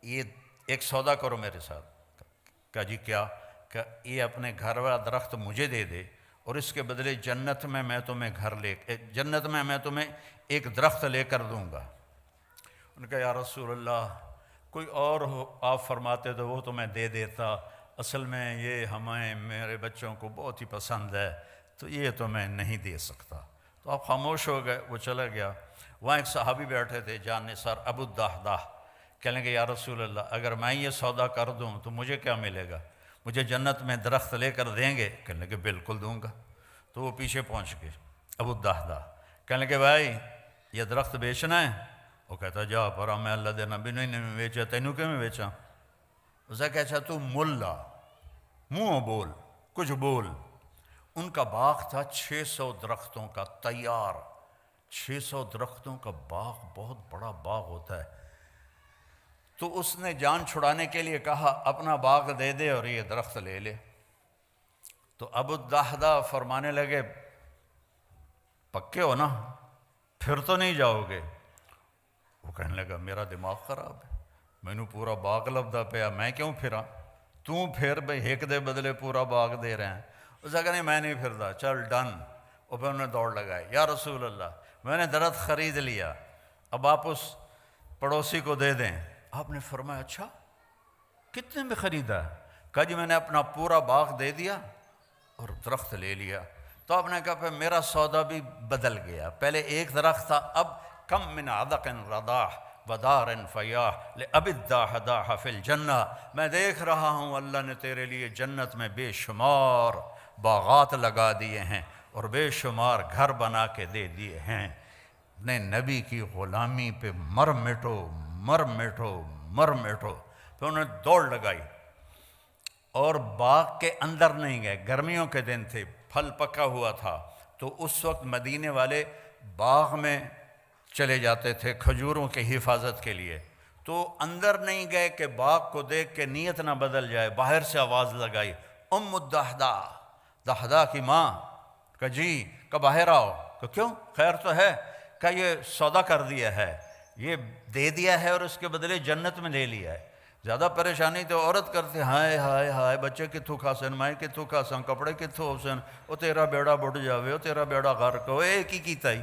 یہ ایک سودا کرو میرے ساتھ۔ کہا جی کیا؟ کہ یہ اپنے گھر والا درخت مجھے دے دے اور اس کے بدلے جنت میں میں تمہیں ایک درخت لے کر دوں گا۔ ان نے کہا یا رسول اللہ کوئی اور ہو آپ فرماتے تو وہ تو میں دے دیتا، اصل میں یہ میرے بچوں کو بہت ہی پسند ہے تو یہ تو میں نہیں دے سکتا۔ تو آپ خاموش ہو گئے، وہ چلا گیا۔ وہاں ایک صحابی بیٹھے تھے جان نثار ابو الدحداح، کہنے لگے یا رسول اللہ اگر میں یہ سودا کر دوں تو مجھے کیا ملے گا؟ مجھے جنت میں درخت لے کر دیں گے؟ کہنے لگے بالکل دوں گا۔ تو وہ پیچھے پہنچ گئے ابو الدحداح، کہنے لگے بھائی یہ درخت بیچنا ہے؟ وہ کہتا جا پر میں اللہ دے نبی نے بیچا، تینوں کیوں میں بیچا؟ اسے کہتا تو ملا منہ بول کچھ بول۔ ان کا باغ تھا 600 درختوں کا تیار۔ 600 درختوں کا باغ بہت بڑا باغ ہوتا ہے۔ تو اس نے جان چھڑانے کے لیے کہا اپنا باغ دے دے اور یہ درخت لے لے۔ تو ابو الدحداح فرمانے لگے پکے ہو نا، پھر تو نہیں جاؤ گے؟ وہ کہنے لگا میرا دماغ خراب ہے، میں نے پورا باغ لبدا پیا، میں کیوں پھرا؟ تو پھر بھائی ایک دے بدلے پورا باغ دے رہے ہیں. اس نے کہا نہیں میں نہیں پھرتا, چل ڈن. اور پھر انہوں نے دوڑ لگائی, یا رسول اللہ میں نے درخت خرید لیا, اب آپ اس پڑوسی کو دے دیں. آپ نے فرمایا اچھا کتنے میں خریدا؟ کہا جی میں نے اپنا پورا باغ دے دیا اور درخت لے لیا. تو آپ نے کہا پھر میرا سودا بھی بدل گیا, پہلے ایک درخت تھا, اب کم من عدق رداح ودار فیاح لأبی الداح داح فی الجنہ. میں دیکھ رہا ہوں اللہ نے تیرے لیے جنت میں بے شمار باغات لگا دیے ہیں اور بے شمار گھر بنا کے دے دیے ہیں. اپنے نبی کی غلامی پہ مر مٹو مر مٹو مر مٹو. پھر انہوں نے دوڑ لگائی اور باغ کے اندر نہیں گئے. گرمیوں کے دن تھے, پھل پکا ہوا تھا, تو اس وقت مدینے والے باغ میں چلے جاتے تھے کھجوروں کی حفاظت کے لیے. تو اندر نہیں گئے کہ باغ کو دیکھ کے نیت نہ بدل جائے. باہر سے آواز لگائی, ام الدحداء, دحداء کی ماں. کہ جی, کہ باہر آؤ. کہ کیوں, خیر تو ہے؟ کہ یہ سودا کر دیا ہے, یہ دے دیا ہے اور اس کے بدلے جنت میں لے لیا ہے. زیادہ پریشانی تو عورت کرتے, ہائے ہائے ہائے بچے کتوں کھاسن, مائیں کتوں کھاسن, کپڑے کتوں ہوسن, وہ تیرا بیڑا بڑھ جاوے, وہ تیرا بیڑا غرق ہو, ایک ہی کیتا ہی.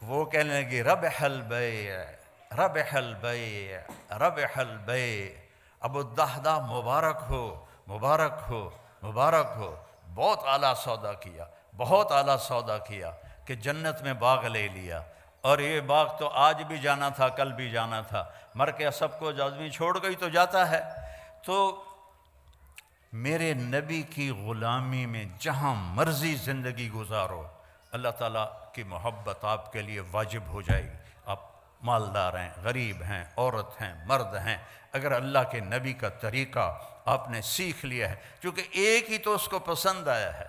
وہ کہنے لگی ربح البیع ربح البیع ربح البیع. ابو الدحداء مبارک ہو مبارک ہو مبارک ہو, بہت اعلیٰ سودا کیا, بہت اعلیٰ سودا کیا کہ جنت میں باغ لے لیا. اور یہ باغ تو آج بھی جانا تھا, کل بھی جانا تھا, مر کے سب کو آدمی چھوڑ گئی تو جاتا ہے. تو میرے نبی کی غلامی میں جہاں مرضی زندگی گزارو, اللہ تعالیٰ کی محبت آپ کے لیے واجب ہو جائے گی. آپ مالدار ہیں, غریب ہیں, عورت ہیں, مرد ہیں, اگر اللہ کے نبی کا طریقہ آپ نے سیکھ لیا ہے, کیونکہ ایک ہی تو اس کو پسند آیا ہے,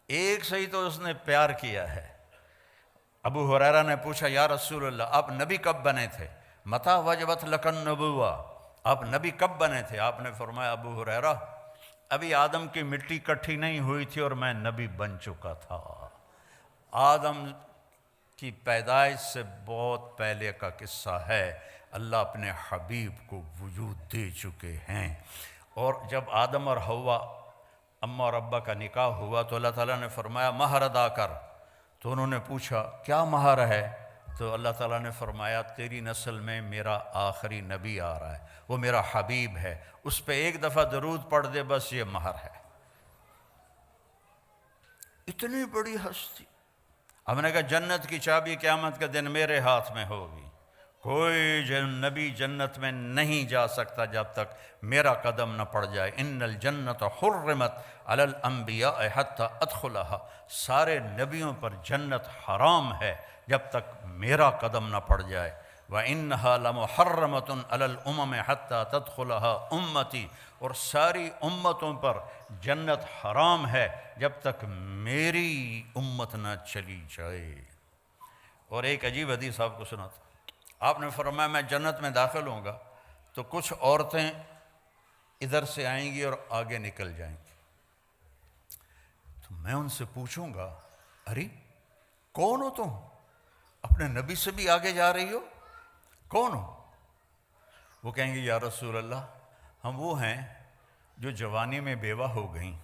ایک سے ہی تو اس نے پیار کیا ہے. ابو ہریرہ نے پوچھا یا رسول اللہ آپ نبی کب بنے تھے؟ متى وجبت لک النبوہ, آپ نبی کب بنے تھے؟ آپ نے فرمایا ابو ہریرہ ابھی آدم کی مٹی کٹھی نہیں ہوئی تھی اور میں نبی بن چکا تھا. آدم کی پیدائش سے بہت پہلے کا قصہ ہے. اللہ اپنے حبیب کو وجود دے چکے ہیں. اور جب آدم اور حوا اماں اور ابا کا نکاح ہوا تو اللہ تعالیٰ نے فرمایا مہر ادا کر. تو انہوں نے پوچھا کیا مہر ہے؟ تو اللہ تعالیٰ نے فرمایا تیری نسل میں میرا آخری نبی آ رہا ہے, وہ میرا حبیب ہے, اس پہ ایک دفعہ درود پڑھ دے, بس یہ مہر ہے. اتنی بڑی ہستی. ہم نے کہا جنت کی چابی قیامت کے دن میرے ہاتھ میں ہوگی, کوئی نبی جنت میں نہیں جا سکتا جب تک میرا قدم نہ پڑ جائے. ان الجنت حرمت علی الانبیاء حتی ادخلها, سارے نبیوں پر جنت حرام ہے جب تک میرا قدم نہ پڑ جائے. وَإِنَّهَا لَمُحَرَّمَةٌ عَلَى الْأُمَمِ حَتَّى تَدْخُلَهَا أُمَّتِي, اور ساری امتوں پر جنت حرام ہے جب تک میری امت نہ چلی جائے. اور ایک عجیب حدیث آپ کو سناتا. آپ نے فرمایا میں جنت میں داخل ہوں گا تو کچھ عورتیں ادھر سے آئیں گی اور آگے نکل جائیں گی. تو میں ان سے پوچھوں گا ارے کون ہو تم؟ اپنے نبی سے بھی آگے جا رہی ہو, کون ہو؟ وہ کہیں گے یا رسول اللہ ہم وہ ہیں جو جوانی میں بیوہ ہو گئیں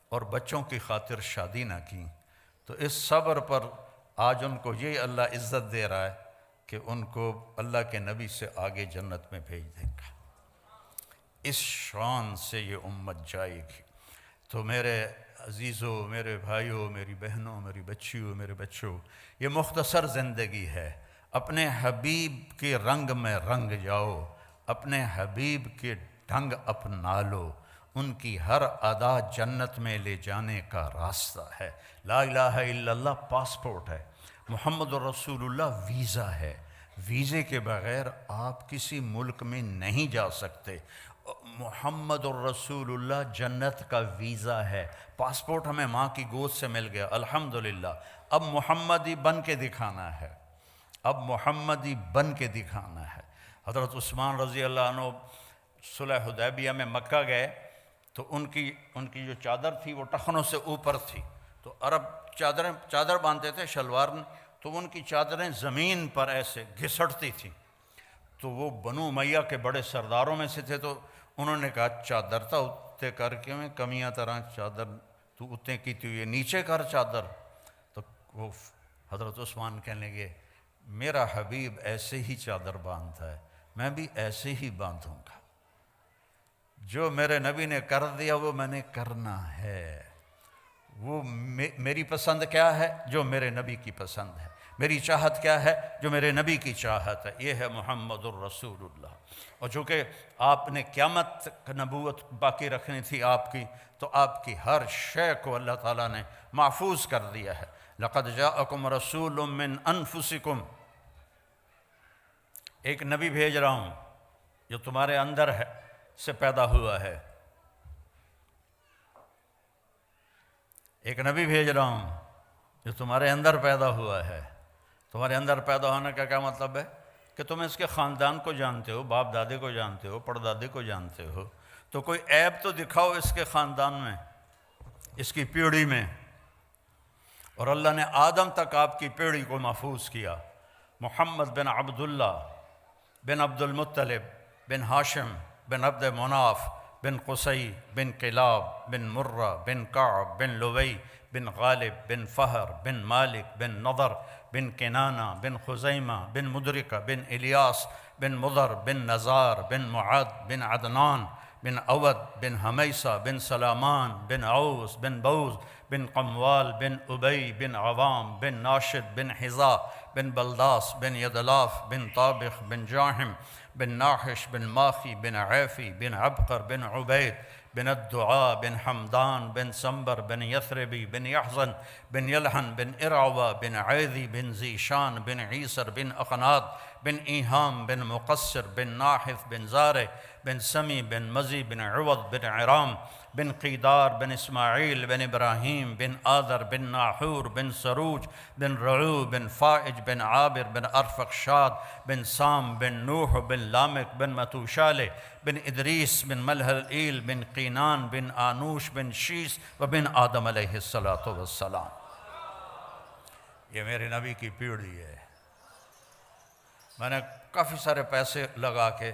اور بچوں کی خاطر شادی نہ کی, تو اس صبر پر آج ان کو یہ اللہ عزت دے رہا ہے کہ ان کو اللہ کے نبی سے آگے جنت میں بھیج دے گا. اس شان سے یہ امت جائے گی. تو میرے عزیزوں, میرے بھائیوں, میری بہنوں, میری بچیوں, میرے بچوں, یہ مختصر زندگی ہے. اپنے حبیب کے رنگ میں رنگ جاؤ, اپنے حبیب کے ڈھنگ اپنا لو, ان کی ہر ادا جنت میں لے جانے کا راستہ ہے. لا الہ الا اللہ پاسپورٹ ہے, محمد رسول اللہ ویزا ہے. ویزے کے بغیر آپ کسی ملک میں نہیں جا سکتے. محمد الرسول اللہ جنت کا ویزا ہے. پاسپورٹ ہمیں ماں کی گود سے مل گیا الحمدللہ. اب محمدی بن کے دکھانا ہے, اب محمدی بن کے دکھانا ہے. حضرت عثمان رضی اللہ عنہ صلح حدیبیہ میں مکہ گئے تو ان کی جو چادر تھی وہ ٹخنوں سے اوپر تھی. تو عرب چادر باندھتے تھے شلوار, تو ان کی چادریں زمین پر ایسے گھسٹتی تھیں. تو وہ بنو امیہ کے بڑے سرداروں میں سے تھے، تو انہوں نے کہا چادر تا اتنے کر کے میں کمیاں طرح چادر تو اتنے کی تو یہ نیچے کر چادر. تو وہ حضرت عثمان کہنے لگے میرا حبیب ایسے ہی چادر باندھتا ہے، میں بھی ایسے ہی باندھوں گا. جو میرے نبی نے کر دیا وہ میں نے کرنا ہے. وہ میری پسند کیا ہے؟ جو میرے نبی کی پسند ہے. میری چاہت کیا ہے؟ جو میرے نبی کی چاہت ہے. یہ ہے محمد الرسول اللہ. اور چونکہ آپ نے قیامت تک نبوت باقی رکھنی تھی آپ کی، تو آپ کی ہر شے کو اللہ تعالیٰ نے محفوظ کر دیا ہے. لقد جاءکم رسول من انفسکم، ایک نبی بھیج رہا ہوں جو تمہارے اندر ہے سے پیدا ہوا ہے. ایک نبی بھیج رہا ہوں جو تمہارے اندر پیدا ہوا ہے. تمہارے اندر پیدا ہونے کا کیا مطلب ہے؟ کہ تم اس کے خاندان کو جانتے ہو، باپ دادے کو جانتے ہو، پردادے کو جانتے ہو، تو کوئی عیب تو دکھاؤ اس کے خاندان میں، اس کی پیڑھی میں. اور اللہ نے آدم تک آپ کی پیڑھی کو محفوظ کیا. محمد بن عبداللہ بن عبد المطلب بن ہاشم بن عبد مناف بن قصی بن کلاب بن مرہ بن کعب بن لوی بن غالب بن فہر بن مالک بن نضر بن کنانہ بن خزیمہ بن مدرکہ بن الیاس بن مضر بن نزار بن معد بن عدنان بن اود بن حمیسہ بن سلامان بن عوس بن بوز بن قموال بن ابی بن عوام بن ناشد بن حذا بن بلداس بن یدلاف بن طابخ بن جاحم بن ناحش بن ماخی بن عیفی بن عبقر بن عبید بن الدعاء بن حمدان بن سنبر بن یثربی بن یحزن بن یلحن بن ارعوہ بن عیذی بن زیشان بن عیسر بن اقناد بن ایہام بن مقصر بن ناحث بن زارع بن سمی بن مزی بن عوض بن عرام بن قیدار بن اسماعیل بن ابراہیم بن آذر بن ناحور بن سروج بن رعو بن فائج بن عابر بن ارفقشاد بن سام بن نوح بن لامک بن متوشالہ بن ادریس بن ملحلئیل بن قینان بن آنوش بن شیس و بن آدم علیہ السلام. یہ میرے نبی کی پیڑھی ہے. میں نے کافی سارے پیسے لگا کے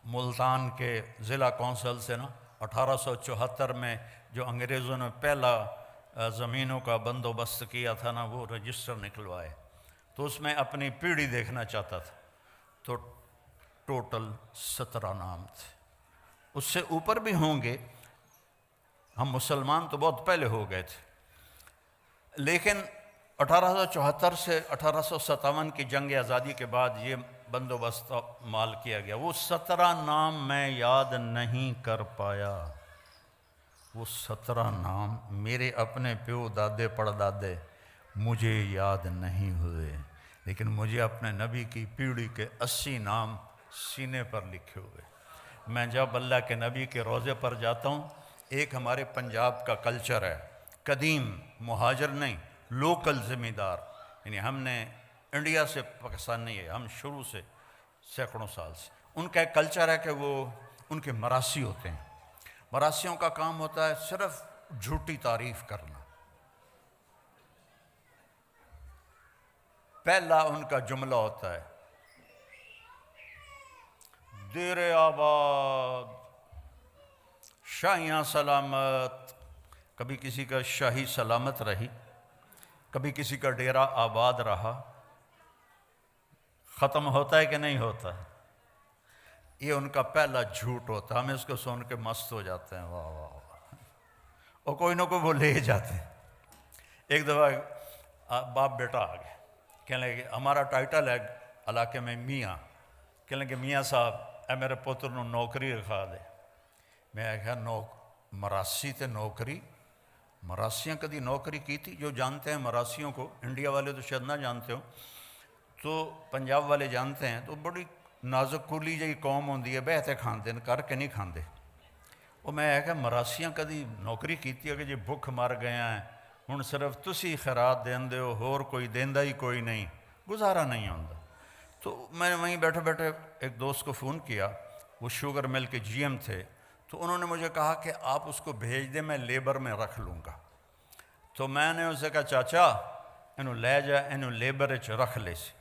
ملتان کے ضلع کونسل سے 1874 میں جو انگریزوں نے پہلا زمینوں کا بندوبست کیا تھا وہ رجسٹر نکلوائے. تو اس میں اپنی پیڑھی دیکھنا چاہتا تھا. تو ٹوٹل 17 نام تھے. اس سے اوپر بھی ہوں گے. ہم مسلمان تو بہت پہلے ہو گئے تھے، لیکن 1874 سے 1857 کی جنگ آزادی کے بعد یہ بندوبست مال کیا گیا. وہ 17 نام میں یاد نہیں کر پایا. وہ 17 نام میرے اپنے پیو دادے پڑدادے مجھے یاد نہیں ہوئے، لیکن مجھے اپنے نبی کی پیڑھی کے 80 نام سینے پر لکھے ہوئے. میں جب اللہ کے نبی کے روضے پر جاتا ہوں، ایک ہمارے پنجاب کا کلچر ہے، قدیم مہاجر نہیں، لوکل ذمہ دار. یعنی ہم نے انڈیا سے پاکستان نہیں ہے، ہم شروع سے سینکڑوں سال سے. ان کا ایک کلچر ہے کہ وہ ان کے مراسی ہوتے ہیں. مراسیوں کا کام ہوتا ہے صرف جھوٹی تعریف کرنا. پہلا ان کا جملہ ہوتا ہے دیر آباد شاہیاں سلامت. کبھی کسی کا شاہی سلامت رہی، کبھی کسی کا ڈیرا آباد رہا. ختم ہوتا ہے کہ نہیں ہوتا؟ یہ ان کا پہلا جھوٹ ہوتا ہے. ہمیں اس کو سن کے مست ہو جاتے ہیں، واہ واہ واہ، اور کوئی نہ کوئی وہ لے جاتے ہیں. ایک دفعہ باپ بیٹا آ گئے، کہنے لگے ہمارا ٹائٹل ہے علاقے میں میاں. کہنے لگے میاں صاحب اے میرے پتر نو نوکری رکھا دے. میں کہا مراسی تے نوکری؟ مراسیاں کدی نوکری کی تھی؟ جو جانتے ہیں مراسیوں کو، انڈیا والے تو شاید نہ جانتے ہو، تو پنجاب والے جانتے ہیں. تو بڑی نازک کولی جی قوم ہوندی ہے، بہتے کھاندے کر کے نہیں کھاندے. وہ میں کہ مراسیاں کدی نوکری کیتی ہے کہ جی بھوک مر گیا ہیں ہن صرف تسی خیرات دیندے ہو، ہور کوئی دیندا ہی کوئی نہیں، گزارا نہیں ہوندا. تو میں نے وہیں بیٹھے بیٹھے ایک دوست کو فون کیا، وہ شوگر مل کے جی ایم تھے. تو انہوں نے مجھے کہا کہ آپ اس کو بھیج دیں، میں لیبر میں رکھ لوں گا. تو میں نے اسے کہا چاچا انہوں لے جا، انہوں لیبر وچ رکھ لے سی.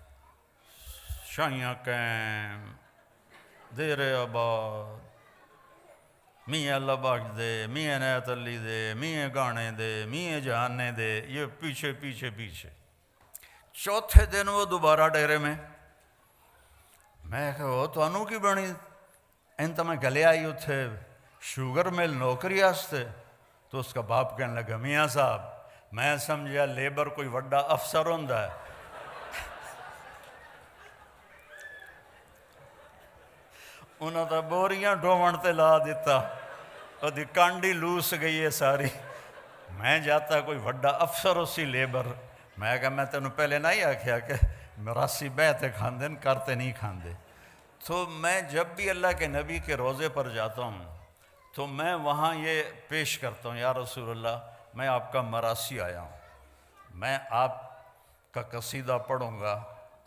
شاہیاں قائم دیر آباد میاں اللہ بخش دے، میاں عنایت علی دے، میاں گانے دے، میاں جہانے دے، یہ پیچھے پیچھے پیچھے۔ چوتھے دن وہ دوبارہ ڈیرے میں کہ وہ تو انو کی بنی انت میں گلے آئی اتھے شوگر مل نوکری آستے۔ تو اس کا باپ کہنے لگا میاں صاحب میں سمجھیا لیبر کوئی وڈا افسر ہوندا ہے، انہوں نے بوریاں ڈھومن تے لا دیتا، وہ دی کانڈی لوس گئی ہے ساری۔ میں جاتا کوئی وڈا افسر اسی لیبر، میں کہا میں تینوں پہلے نہیں آکھیا کہ مراسی بیعتے کھاندے کرتے نہیں کھاندے۔ تو میں جب بھی اللہ کے نبی کے روزے پر جاتا ہوں تو میں وہاں یہ پیش کرتا ہوں، یا رسول اللہ میں آپ کا مراسی آیا ہوں، میں آپ کا قصیدہ پڑھوں گا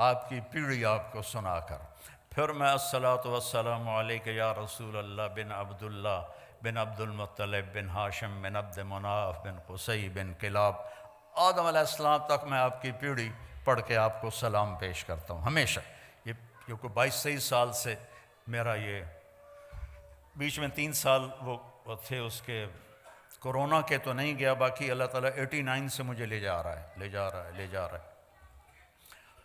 آپ کی پیڑھی آپ کو سنا کر، پھر میں الصلاۃ والسلام علیک یا رسول اللہ بن عبداللہ بن عبد المطلب بن ہاشم بن عبد مناف بن قصی بن کلاب آدم علیہ السلام تک میں آپ کی پیڑھی پڑھ کے آپ کو سلام پیش کرتا ہوں ہمیشہ۔ یہ کیونکہ 22-23 سال سے میرا یہ بیچ میں 3 سال وہ تھے اس کے کورونا کے تو نہیں گیا، باقی اللہ تعالیٰ 89 سے مجھے لے جا رہا ہے۔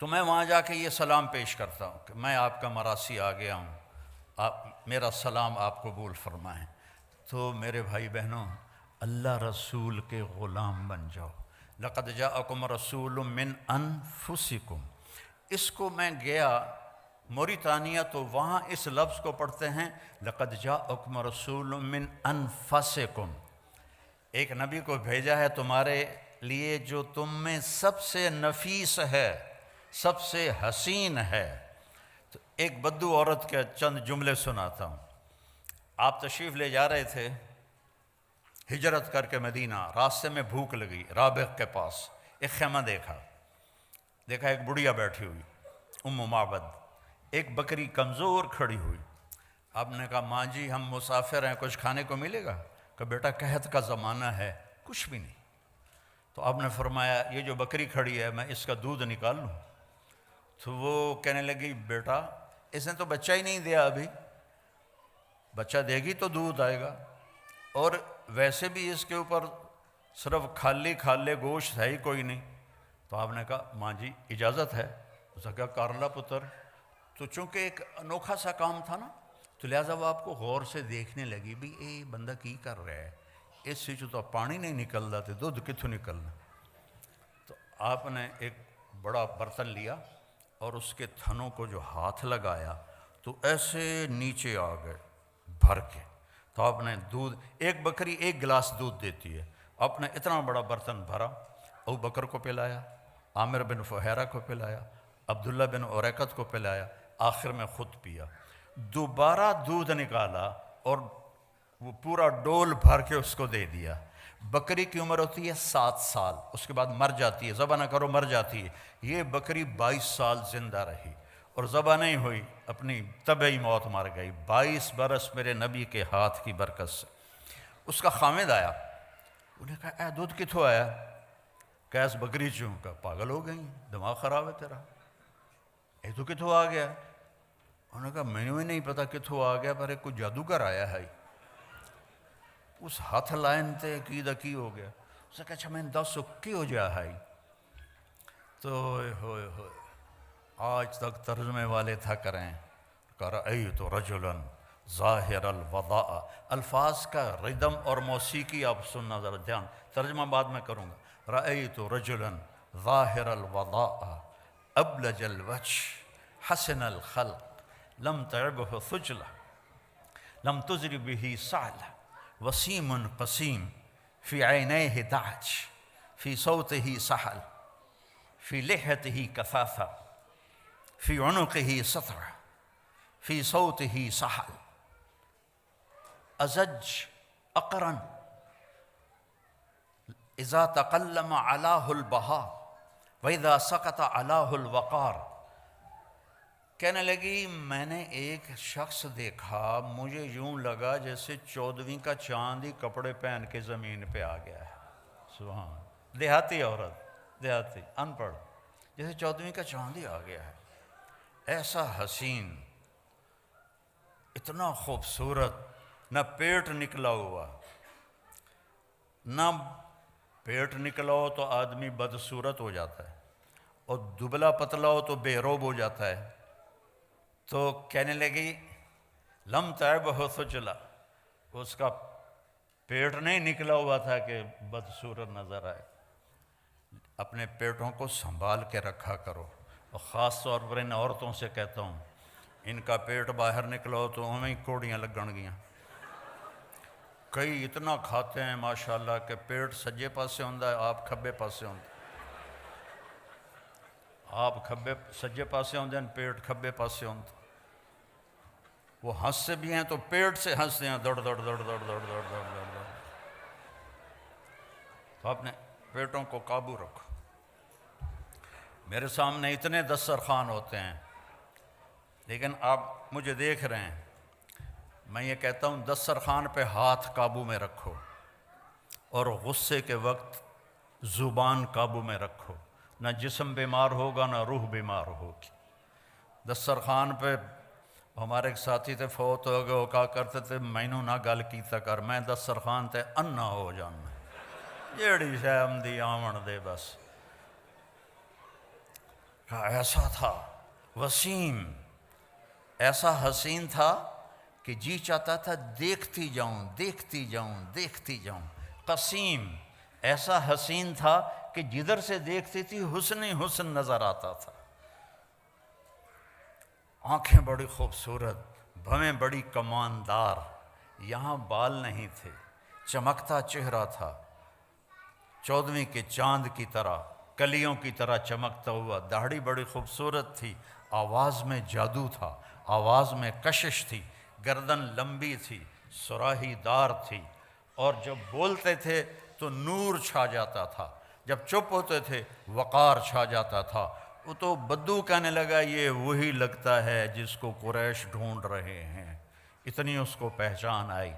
تو میں وہاں جا کے یہ سلام پیش کرتا ہوں کہ میں آپ کا مراسی آ گیا ہوں، آپ میرا سلام آپ قبول فرمائیں۔ تو میرے بھائی بہنوں اللہ رسول کے غلام بن جاؤ۔ لقد جاءکم رسول من انفسکم، اس کو میں گیا موریتانیہ تو وہاں اس لفظ کو پڑھتے ہیں لقد جاءکم رسول من انفسکم، ایک نبی کو بھیجا ہے تمہارے لیے جو تم میں سب سے نفیس ہے، سب سے حسین ہے۔ تو ایک بدو عورت کے چند جملے سناتا ہوں۔ آپ تشریف لے جا رہے تھے ہجرت کر کے مدینہ، راستے میں بھوک لگی، رابغ کے پاس ایک خیمہ دیکھا ایک بڑھیا بیٹھی ہوئی ام معبد، ایک بکری کمزور کھڑی ہوئی۔ آپ نے کہا ماں جی ہم مسافر ہیں، کچھ کھانے کو ملے گا؟ کہ بیٹا قحط کا زمانہ ہے، کچھ بھی نہیں۔ تو آپ نے فرمایا یہ جو بکری کھڑی ہے میں اس کا دودھ نکال لوں؟ تو وہ کہنے لگی بیٹا اس نے تو بچہ ہی نہیں دیا، ابھی بچہ دے گی تو دودھ آئے گا، اور ویسے بھی اس کے اوپر صرف کھالے گوشت ہے ہی کوئی نہیں۔ تو آپ نے کہا ماں جی اجازت ہے؟ اس نے کہا کارلا پتر۔ تو چونکہ ایک انوکھا سا کام تھا نا، تو لہٰذا وہ آپ کو غور سے دیکھنے لگی بھی اے بندہ کی کر رہا ہے، اس سے تو پانی نہیں نکلتا تھے، دودھ کتوں نکلنا۔ تو آپ نے ایک بڑا برتن لیا اور اس کے تھنوں کو جو ہاتھ لگایا تو ایسے نیچے آ گئے بھر کے۔ تو آپ نے دودھ، ایک بکری 1 گلاس دودھ دیتی ہے، آپ نے اتنا بڑا برتن بھرا، ابو بکر کو پلایا، عامر بن فہیرہ کو پلایا، عبداللہ بن عریقت کو پلایا، آخر میں خود پیا۔ دوبارہ دودھ نکالا اور وہ پورا ڈول بھر کے اس کو دے دیا۔ بکری کی عمر ہوتی ہے 7 سال، اس کے بعد مر جاتی ہے، ذبح نہ کرو مر جاتی ہے۔ یہ بکری 22 سال زندہ رہی اور ذبح نہیں ہوئی، اپنی طبعی موت مر گئی۔ 22 برس میرے نبی کے ہاتھ کی برکت سے۔ اس کا خامد آیا، انہیں کہا اے دودھ کتوں آیا؟ کیس بکری چوں؟ کا پاگل ہو گئی، دماغ خراب ہے تیرا، اے تو کتوں آ گیا؟ انہوں نے کہا میں نے نہیں پتا کتوں آ گیا، پر ایک کوئی جادوگر آیا ہے، اس ہاتھ لائن تے کی ہو گیا۔ اس نے کہا اچھا میں دسو کی ہو جا ہے؟ تو ہوئے آج تک ترجمے والے تھا کریں رأیت رجلا ظاہر الوضاء، الفاظ کا ردم اور موسیقی آپ سننا ذرا دھیان، ترجمہ بعد میں کروں گا۔ رأیت رجلا ظاہر الوضاء ابلج الوجه حسن الخلق لم تعبه ثجلة لم تزر به سعلة وسيم قسيم في عينيه دعج في صوته سحل في لحيته كثافة في عنقه سطع في صوته سحل أزج أقرن إذا تقلم علاه البهاء وإذا سقط علاه الوقار۔ کہنے لگی میں نے ایک شخص دیکھا، مجھے یوں لگا جیسے 14ویں کا چاند ہی کپڑے پہن کے زمین پہ آ گیا ہے۔ سبحان، دیہاتی عورت، دیہاتی ان پڑھ، جیسے 14ویں کا چاند ہی آ گیا ہے، ایسا حسین، اتنا خوبصورت، نہ پیٹ نکلا ہوا، نہ پیٹ نکلا ہو تو آدمی بدصورت ہو جاتا ہے، اور دبلا پتلا ہو تو بے روب ہو جاتا ہے۔ تو کہنے لگی لم تعبہ سجلا، اس کا پیٹ نہیں نکلا ہوا تھا کہ بدصورت نظر آئے۔ اپنے پیٹوں کو سنبھال کے رکھا کرو، اور خاص طور پر ان عورتوں سے کہتا ہوں، ان کا پیٹ باہر نکلا ہو تو ہمیں کوڑیاں لگن گیاں۔ کئی اتنا کھاتے ہیں ماشاءاللہ کہ پیٹ سجے پاسے ہوندہ ہے، آپ کھبے پاسے ہوندہ ہے، آپ کھبے سجے پاسے ہوندے ہیں، پیٹ کھبے پاسے ہوندہ ہے۔ وہ ہنستے بھی ہیں تو پیٹ سے ہنستے ہیں، دوڑ دوڑ دوڑ دوڑ دوڑ دوڑ دوڑ دوڑ۔ تو اپنے پیٹوں کو قابو رکھو۔ میرے سامنے اتنے دسترخوان ہوتے ہیں، لیکن آپ مجھے دیکھ رہے ہیں، میں یہ کہتا ہوں دسترخوان پہ ہاتھ قابو میں رکھو، اور غصے کے وقت زبان قابو میں رکھو، نہ جسم بیمار ہوگا نہ روح بیمار ہوگی۔ دسترخوان پہ ہمارے ایک ساتھی تھے، فوت ہو گئے، وہ کہا کرتے تھے مینوں نہ گل کیتا کر، میں دسترخوان تے انا ہو جانا، جیڑی شے آمدی آمن دے بس۔ ایسا تھا وسیم، ایسا حسین تھا کہ جی چاہتا تھا دیکھتی جاؤں دیکھتی جاؤں دیکھتی جاؤں۔ قسیم، ایسا حسین تھا کہ جدھر سے دیکھتی تھی حسن ہی حسن نظر آتا تھا۔ آنکھیں بڑی خوبصورت، بھویں بڑی کماندار، یہاں بال نہیں تھے، چمکتا چہرہ تھا، 14ویں کے چاند کی طرح، کلیوں کی طرح چمکتا ہوا، داڑھی بڑی خوبصورت تھی، آواز میں جادو تھا، آواز میں کشش تھی، گردن لمبی تھی، سراہی دار تھی، اور جب بولتے تھے تو نور چھا جاتا تھا، جب چپ ہوتے تھے وقار چھا جاتا تھا۔ وہ تو بدو کہنے لگا یہ وہی لگتا ہے جس کو قریش ڈھونڈ رہے ہیں، اتنی اس کو پہچان آئی۔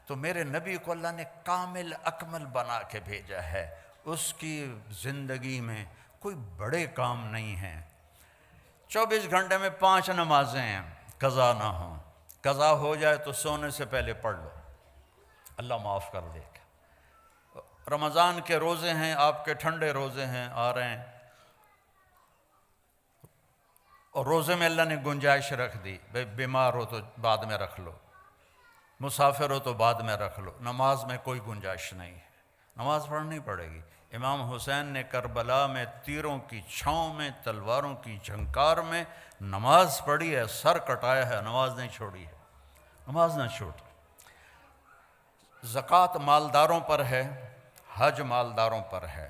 تو میرے نبی کو اللہ نے کامل اکمل بنا کے بھیجا ہے، اس کی زندگی میں کوئی بڑے کام نہیں ہیں۔ 24 گھنٹے میں 5 نمازیں ہیں، قضا نہ ہوں، قضا ہو جائے تو سونے سے پہلے پڑھ لو، اللہ معاف کر دے گا۔ رمضان کے روزے ہیں، آپ کے ٹھنڈے روزے ہیں آ رہے ہیں، اور روزے میں اللہ نے گنجائش رکھ دی، بیمار ہو تو بعد میں رکھ لو، مسافر ہو تو بعد میں رکھ لو، نماز میں کوئی گنجائش نہیں ہے، نماز پڑھنی پڑے گی۔ امام حسین نے کربلا میں تیروں کی چھاؤں میں، تلواروں کی جھنکار میں نماز پڑھی ہے، سر کٹایا ہے، نماز نہیں چھوڑی ہے، نماز نہ چھوڑی۔ زکوٰۃ مالداروں پر ہے، حج مالداروں پر ہے۔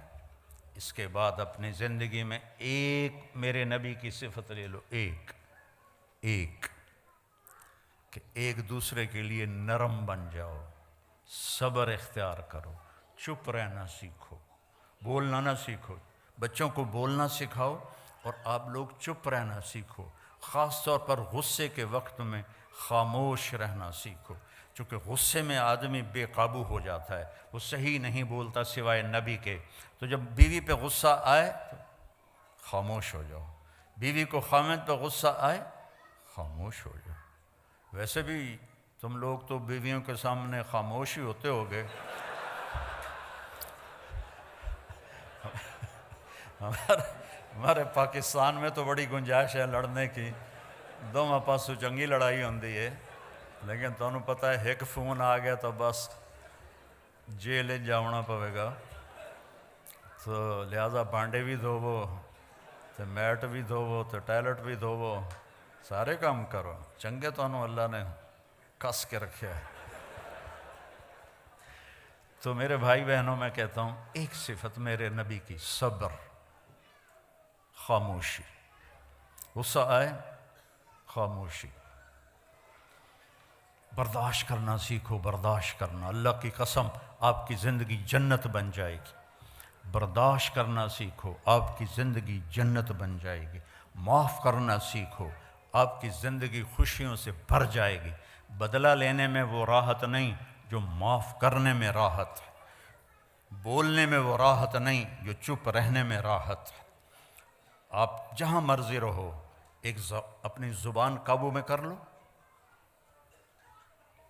اس کے بعد اپنی زندگی میں ایک میرے نبی کی صفت لے لو، ایک کہ ایک دوسرے کے لیے نرم بن جاؤ، صبر اختیار کرو، چپ رہنا سیکھو، بولنا نہ سیکھو، بچوں کو بولنا سکھاؤ، اور آپ لوگ چپ رہنا سیکھو، خاص طور پر غصے کے وقت میں خاموش رہنا سیکھو، چونکہ غصے میں آدمی بے قابو ہو جاتا ہے، وہ صحیح نہیں بولتا سوائے نبی کے۔ تو جب بیوی پہ غصہ آئے تو خاموش ہو جاؤ، بیوی کو خامد پہ غصہ آئے خاموش ہو جاؤ۔ ویسے بھی تم لوگ تو بیویوں کے سامنے خاموش ہی ہوتے ہوگے، ہمارے پاکستان میں تو بڑی گنجائش ہے لڑنے کی، دونوں پاسوں چنگی لڑائی ہوندی ہے، لیکن تمہیں پتہ ہے ایک فون آ گیا تو بس جیل جانا پوے گا، تو لہذا بانڈے بھی دھوو، تو میٹ بھی دھوو، تو ٹائلٹ بھی دھوو، سارے کام کرو، چنگے تو اللہ نے کس کے رکھے ہے۔ تو میرے بھائی بہنوں میں کہتا ہوں ایک صفت میرے نبی کی، صبر، خاموشی، غصہ آئے خاموشی، برداشت کرنا سیکھو، برداشت کرنا، اللہ کی قسم آپ کی زندگی جنت بن جائے گی، برداشت کرنا سیکھو، آپ کی زندگی جنت بن جائے گی، معاف کرنا سیکھو، آپ کی زندگی خوشیوں سے بھر جائے گی، بدلہ لینے میں وہ راحت نہیں جو معاف کرنے میں راحت ہے، بولنے میں وہ راحت نہیں جو چپ رہنے میں راحت ہے۔ آپ جہاں مرضی رہو، اپنی زبان قابو میں کر لو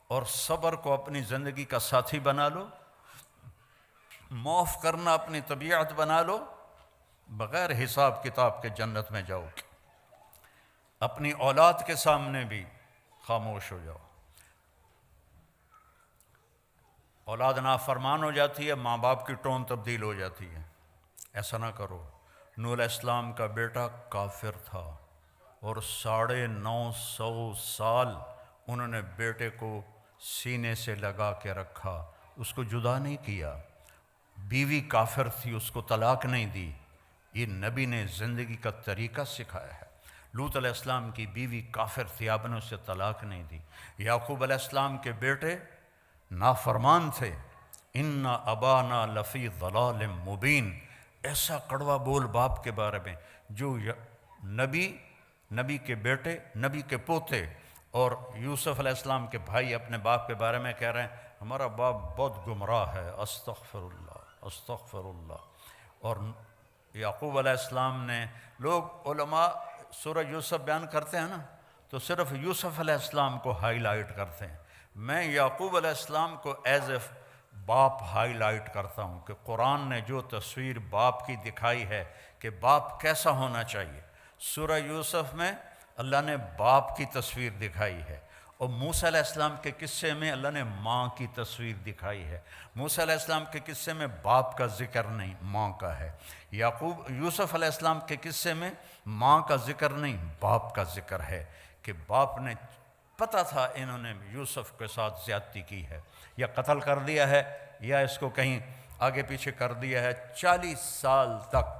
اور صبر کو اپنی زندگی کا ساتھی بنا لو، معاف کرنا اپنی طبیعت بنا لو، بغیر حساب کتاب کے جنت میں جاؤ گے۔ اپنی اولاد کے سامنے بھی خاموش ہو جاؤ۔ اولاد نافرمان ہو جاتی ہے، ماں باپ کی ٹون تبدیل ہو جاتی ہے، ایسا نہ کرو۔ نوح علیہ السلام کا بیٹا کافر تھا اور 950 سال انہوں نے بیٹے کو سینے سے لگا کے رکھا، اس کو جدا نہیں کیا۔ بیوی کافر تھی، اس کو طلاق نہیں دی۔ یہ نبی نے زندگی کا طریقہ سکھایا ہے۔ لوط علیہ السلام کی بیوی کافر تھی، آپ نے اسے طلاق نہیں دی۔ یعقوب علیہ السلام کے بیٹے نافرمان تھے، ان ابانا لفی ضلال مبین، ایسا کڑوا بول باپ کے بارے میں جو نبی کے بیٹے، نبی کے پوتے اور یوسف علیہ السلام کے بھائی اپنے باپ کے بارے میں کہہ رہے ہیں ہمارا باپ بہت گمراہ ہے، استغفر اللہ استغفر اللہ۔ اور یعقوب علیہ السلام نے، لوگ علماء سورہ یوسف بیان کرتے ہیں نا تو صرف یوسف علیہ السلام کو ہائی لائٹ کرتے ہیں، میں یعقوب علیہ السلام کو ایز اے باپ ہائی لائٹ کرتا ہوں کہ قرآن نے جو تصویر باپ کی دکھائی ہے کہ باپ کیسا ہونا چاہیے، سورہ یوسف میں اللہ نے باپ کی تصویر دکھائی ہے، اور موسیٰ علیہ السلام کے قصے میں اللہ نے ماں کی تصویر دکھائی ہے۔ موسیٰ علیہ السلام کے قصے میں باپ کا ذکر نہیں، ماں کا ہے۔ یوسف علیہ السلام کے قصے میں ماں کا ذکر نہیں، باپ کا ذکر ہے، کہ باپ نے پتہ تھا انہوں نے یوسف کے ساتھ زیادتی کی ہے، یا قتل کر دیا ہے یا اس کو کہیں آگے پیچھے کر دیا ہے۔ 40 سال تک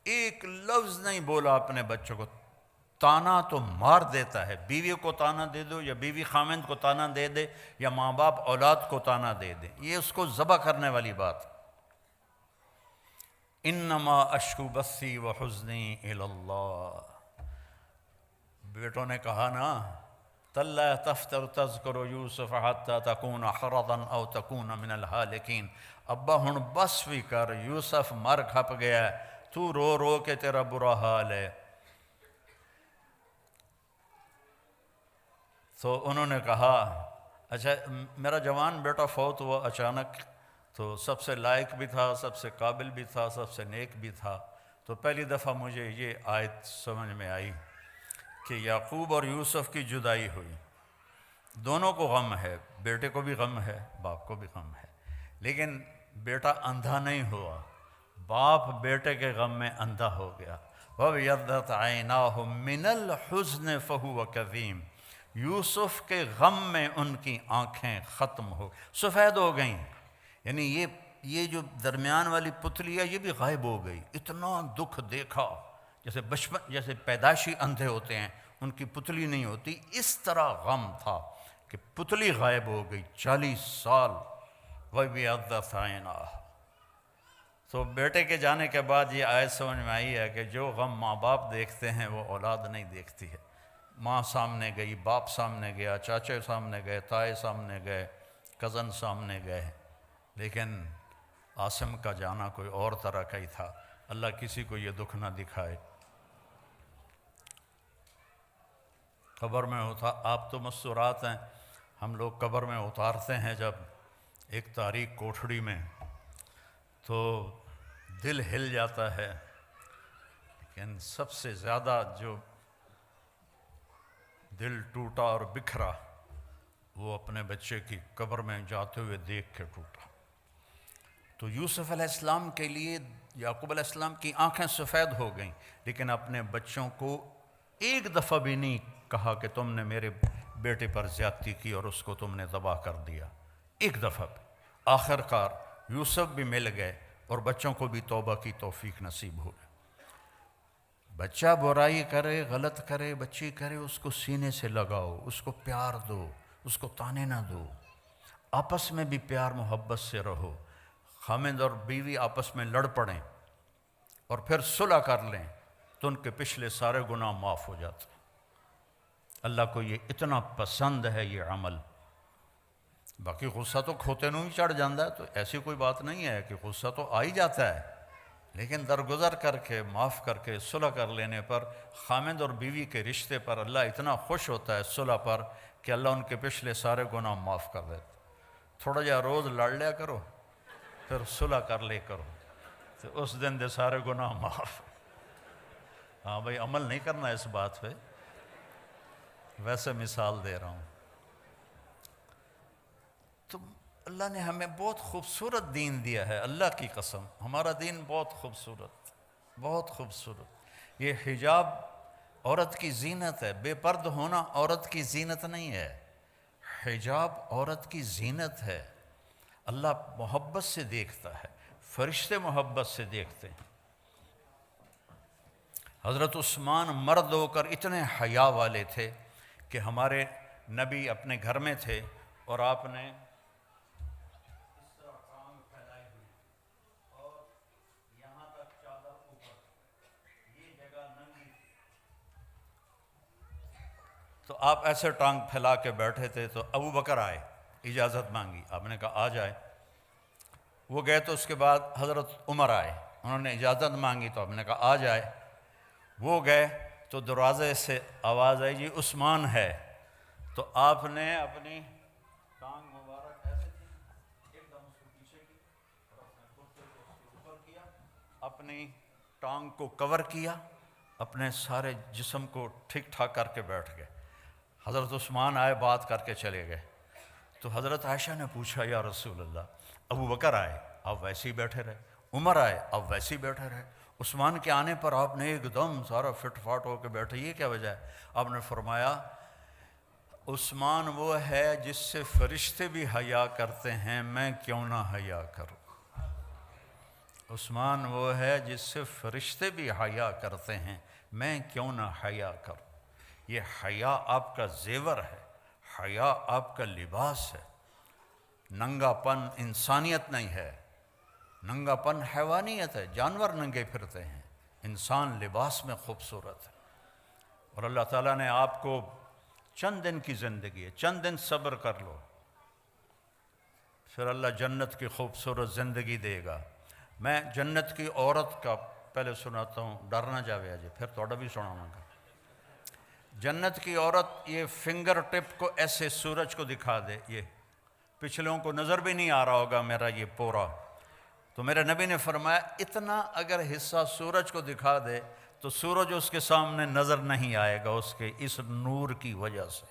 ایک لفظ نہیں بولا اپنے بچوں کو۔ تانا تو مار دیتا ہے، بیوی کو تانا دے دو یا بیوی خامند کو تانا دے دے یا ماں باپ اولاد کو تانا دے دے، یہ اس کو ذبح کرنے والی بات۔ انما اشکو بثی وحزنی الی اللہ، بیٹوں نے کہا نا تاللہ تفتر تذکر یوسف حتی تکون حرضا او تکون من الہالکین، ابا ہن بس بھی کر، یوسف مر کھپ گیا ہے، تو رو رو کے تیرا برا حال ہے۔ تو انہوں نے کہا اچھا میرا جوان بیٹا فوت ہوا اچانک، تو سب سے لائق بھی تھا، سب سے قابل بھی تھا، سب سے نیک بھی تھا، تو پہلی دفعہ مجھے یہ آیت سمجھ میں آئی کہ یعقوب اور یوسف کی جدائی ہوئی، دونوں کو غم ہے، بیٹے کو بھی غم ہے، باپ کو بھی غم ہے، لیکن بیٹا اندھا نہیں ہوا، باپ بیٹے کے غم میں اندھا ہو گیا۔ وَابْيَضَّتْ عَيْنَاهُ مِنَ الْحُزْنِ فَهُوَ كَظِيمٌ، یوسف کے غم میں ان کی آنکھیں ختم ہو سفید ہو گئیں، یعنی یہ جو درمیان والی پتلی ہے یہ بھی غائب ہو گئی، اتنا دکھ دیکھا، جیسے پیدائشی اندھے ہوتے ہیں ان کی پتلی نہیں ہوتی، اس طرح غم تھا کہ پتلی غائب ہو گئی 40 سال۔ وَابْيَضَّتْ عَيْنَاهُ، تو بیٹے کے جانے کے بعد یہ آیت سمجھ میں آئی ہے کہ جو غم ماں باپ دیکھتے ہیں وہ اولاد نہیں دیکھتی ہے۔ ماں سامنے گئی، باپ سامنے گیا، چاچے سامنے گئے، تائے سامنے گئے، کزن سامنے گئے، لیکن عاصم کا جانا کوئی اور طرح کا ہی تھا۔ اللہ کسی کو یہ دکھ نہ دکھائے۔ قبر میں ہوتا، آپ تو مستورات ہیں، ہم لوگ قبر میں اتارتے ہیں جب ایک تاریک کوٹھڑی میں تو دل ہل جاتا ہے، لیکن سب سے زیادہ جو دل ٹوٹا اور بکھرا وہ اپنے بچے کی قبر میں جاتے ہوئے دیکھ کے ٹوٹا۔ تو یوسف علیہ السلام کے لیے یعقوب علیہ السلام کی آنکھیں سفید ہو گئیں، لیکن اپنے بچوں کو ایک دفعہ بھی نہیں کہا کہ تم نے میرے بیٹے پر زیادتی کی اور اس کو تم نے ذبح کر دیا، ایک دفعہ بھی۔ آخر کار یوسف بھی مل گئے اور بچوں کو بھی توبہ کی توفیق نصیب ہو گئی۔ بچہ برائی کرے، غلط کرے، بچی کرے، اس کو سینے سے لگاؤ، اس کو پیار دو، اس کو تانے نہ دو، آپس میں بھی پیار محبت سے رہو۔ خامند اور بیوی آپس میں لڑ پڑیں اور پھر صلح کر لیں تو ان کے پچھلے سارے گناہ معاف ہو جاتے ہیں۔ اللہ کو یہ اتنا پسند ہے یہ عمل۔ باقی غصہ تو کھوتے نوں ہی چڑھ جاتا ہے، تو ایسی کوئی بات نہیں ہے کہ غصہ تو آ ہی جاتا ہے، لیکن درگزر کر کے، معاف کر کے، صلح کر لینے پر خامد اور بیوی کے رشتے پر اللہ اتنا خوش ہوتا ہے صلح پر کہ اللہ ان کے پچھلے سارے گناہ معاف کر دیتا۔ تھوڑا جا روز لڑ لیا کرو، پھر صلح کر لے کرو، تو اس دن دے سارے گناہ معاف۔ ہاں بھائی، عمل نہیں کرنا اس بات پہ، ویسے مثال دے رہا ہوں۔ تو اللہ نے ہمیں بہت خوبصورت دین دیا ہے، اللہ کی قسم ہمارا دین بہت خوبصورت، بہت خوبصورت۔ یہ حجاب عورت کی زینت ہے، بے پرد ہونا عورت کی زینت نہیں ہے، حجاب عورت کی زینت ہے۔ اللہ محبت سے دیکھتا ہے، فرشتے محبت سے دیکھتے ہیں۔ حضرت عثمان مرد ہو کر اتنے حیا والے تھے کہ ہمارے نبی اپنے گھر میں تھے اور آپ نے تو آپ ایسے ٹانگ پھیلا کے بیٹھے تھے، تو ابو بکر آئے، اجازت مانگی، آپ نے کہا آ جائے۔ وہ گئے تو اس کے بعد حضرت عمر آئے، انہوں نے اجازت مانگی تو آپ نے کہا آ جائے۔ وہ گئے تو دروازے سے آواز آئی جی عثمان ہے، تو آپ نے اپنی ٹانگ مبارک ایسے کی، ایک دم اس کو پیچھے کی اور اپنے کرتے کو اس کے اوپر کیا، اپنی ٹانگ کو کور کیا، اپنے سارے جسم کو ٹھیک ٹھاک کر کے بیٹھ گئے۔ حضرت عثمان آئے، بات کر کے چلے گئے۔ تو حضرت عائشہ نے پوچھا یا رسول اللہ، ابو بکر آئے آپ ویسے ہی بیٹھے رہے، عمر آئے آپ ویسے ہی بیٹھے رہے، عثمان کے آنے پر آپ نے ایک دم سارا فٹ فاٹ ہو کے بیٹھے، یہ کیا وجہ ہے؟ آپ نے فرمایا عثمان وہ ہے جس سے فرشتے بھی حیا کرتے ہیں، میں کیوں نہ حیا کروں۔ عثمان وہ ہے جس سے فرشتے بھی حیا کرتے ہیں، میں کیوں نہ حیا کروں۔ یہ حیا آپ کا زیور ہے، حیا آپ کا لباس ہے۔ ننگا پن انسانیت نہیں ہے، ننگا پن حیوانیت ہے، جانور ننگے پھرتے ہیں، انسان لباس میں خوبصورت ہے۔ اور اللہ تعالیٰ نے آپ کو چند دن کی زندگی ہے، چند دن صبر کر لو، پھر اللہ جنت کی خوبصورت زندگی دے گا۔ میں جنت کی عورت کا پہلے سناتا ہوں، ڈر نہ جاوے جی، پھر توڑا بھی سناؤں گا۔ جنت کی عورت یہ فنگر ٹپ کو ایسے سورج کو دکھا دے، یہ پچھلوں کو نظر بھی نہیں آ رہا ہوگا میرا یہ پورا، تو میرے نبی نے فرمایا اتنا اگر حصہ سورج کو دکھا دے تو سورج اس کے سامنے نظر نہیں آئے گا اس کے اس نور کی وجہ سے۔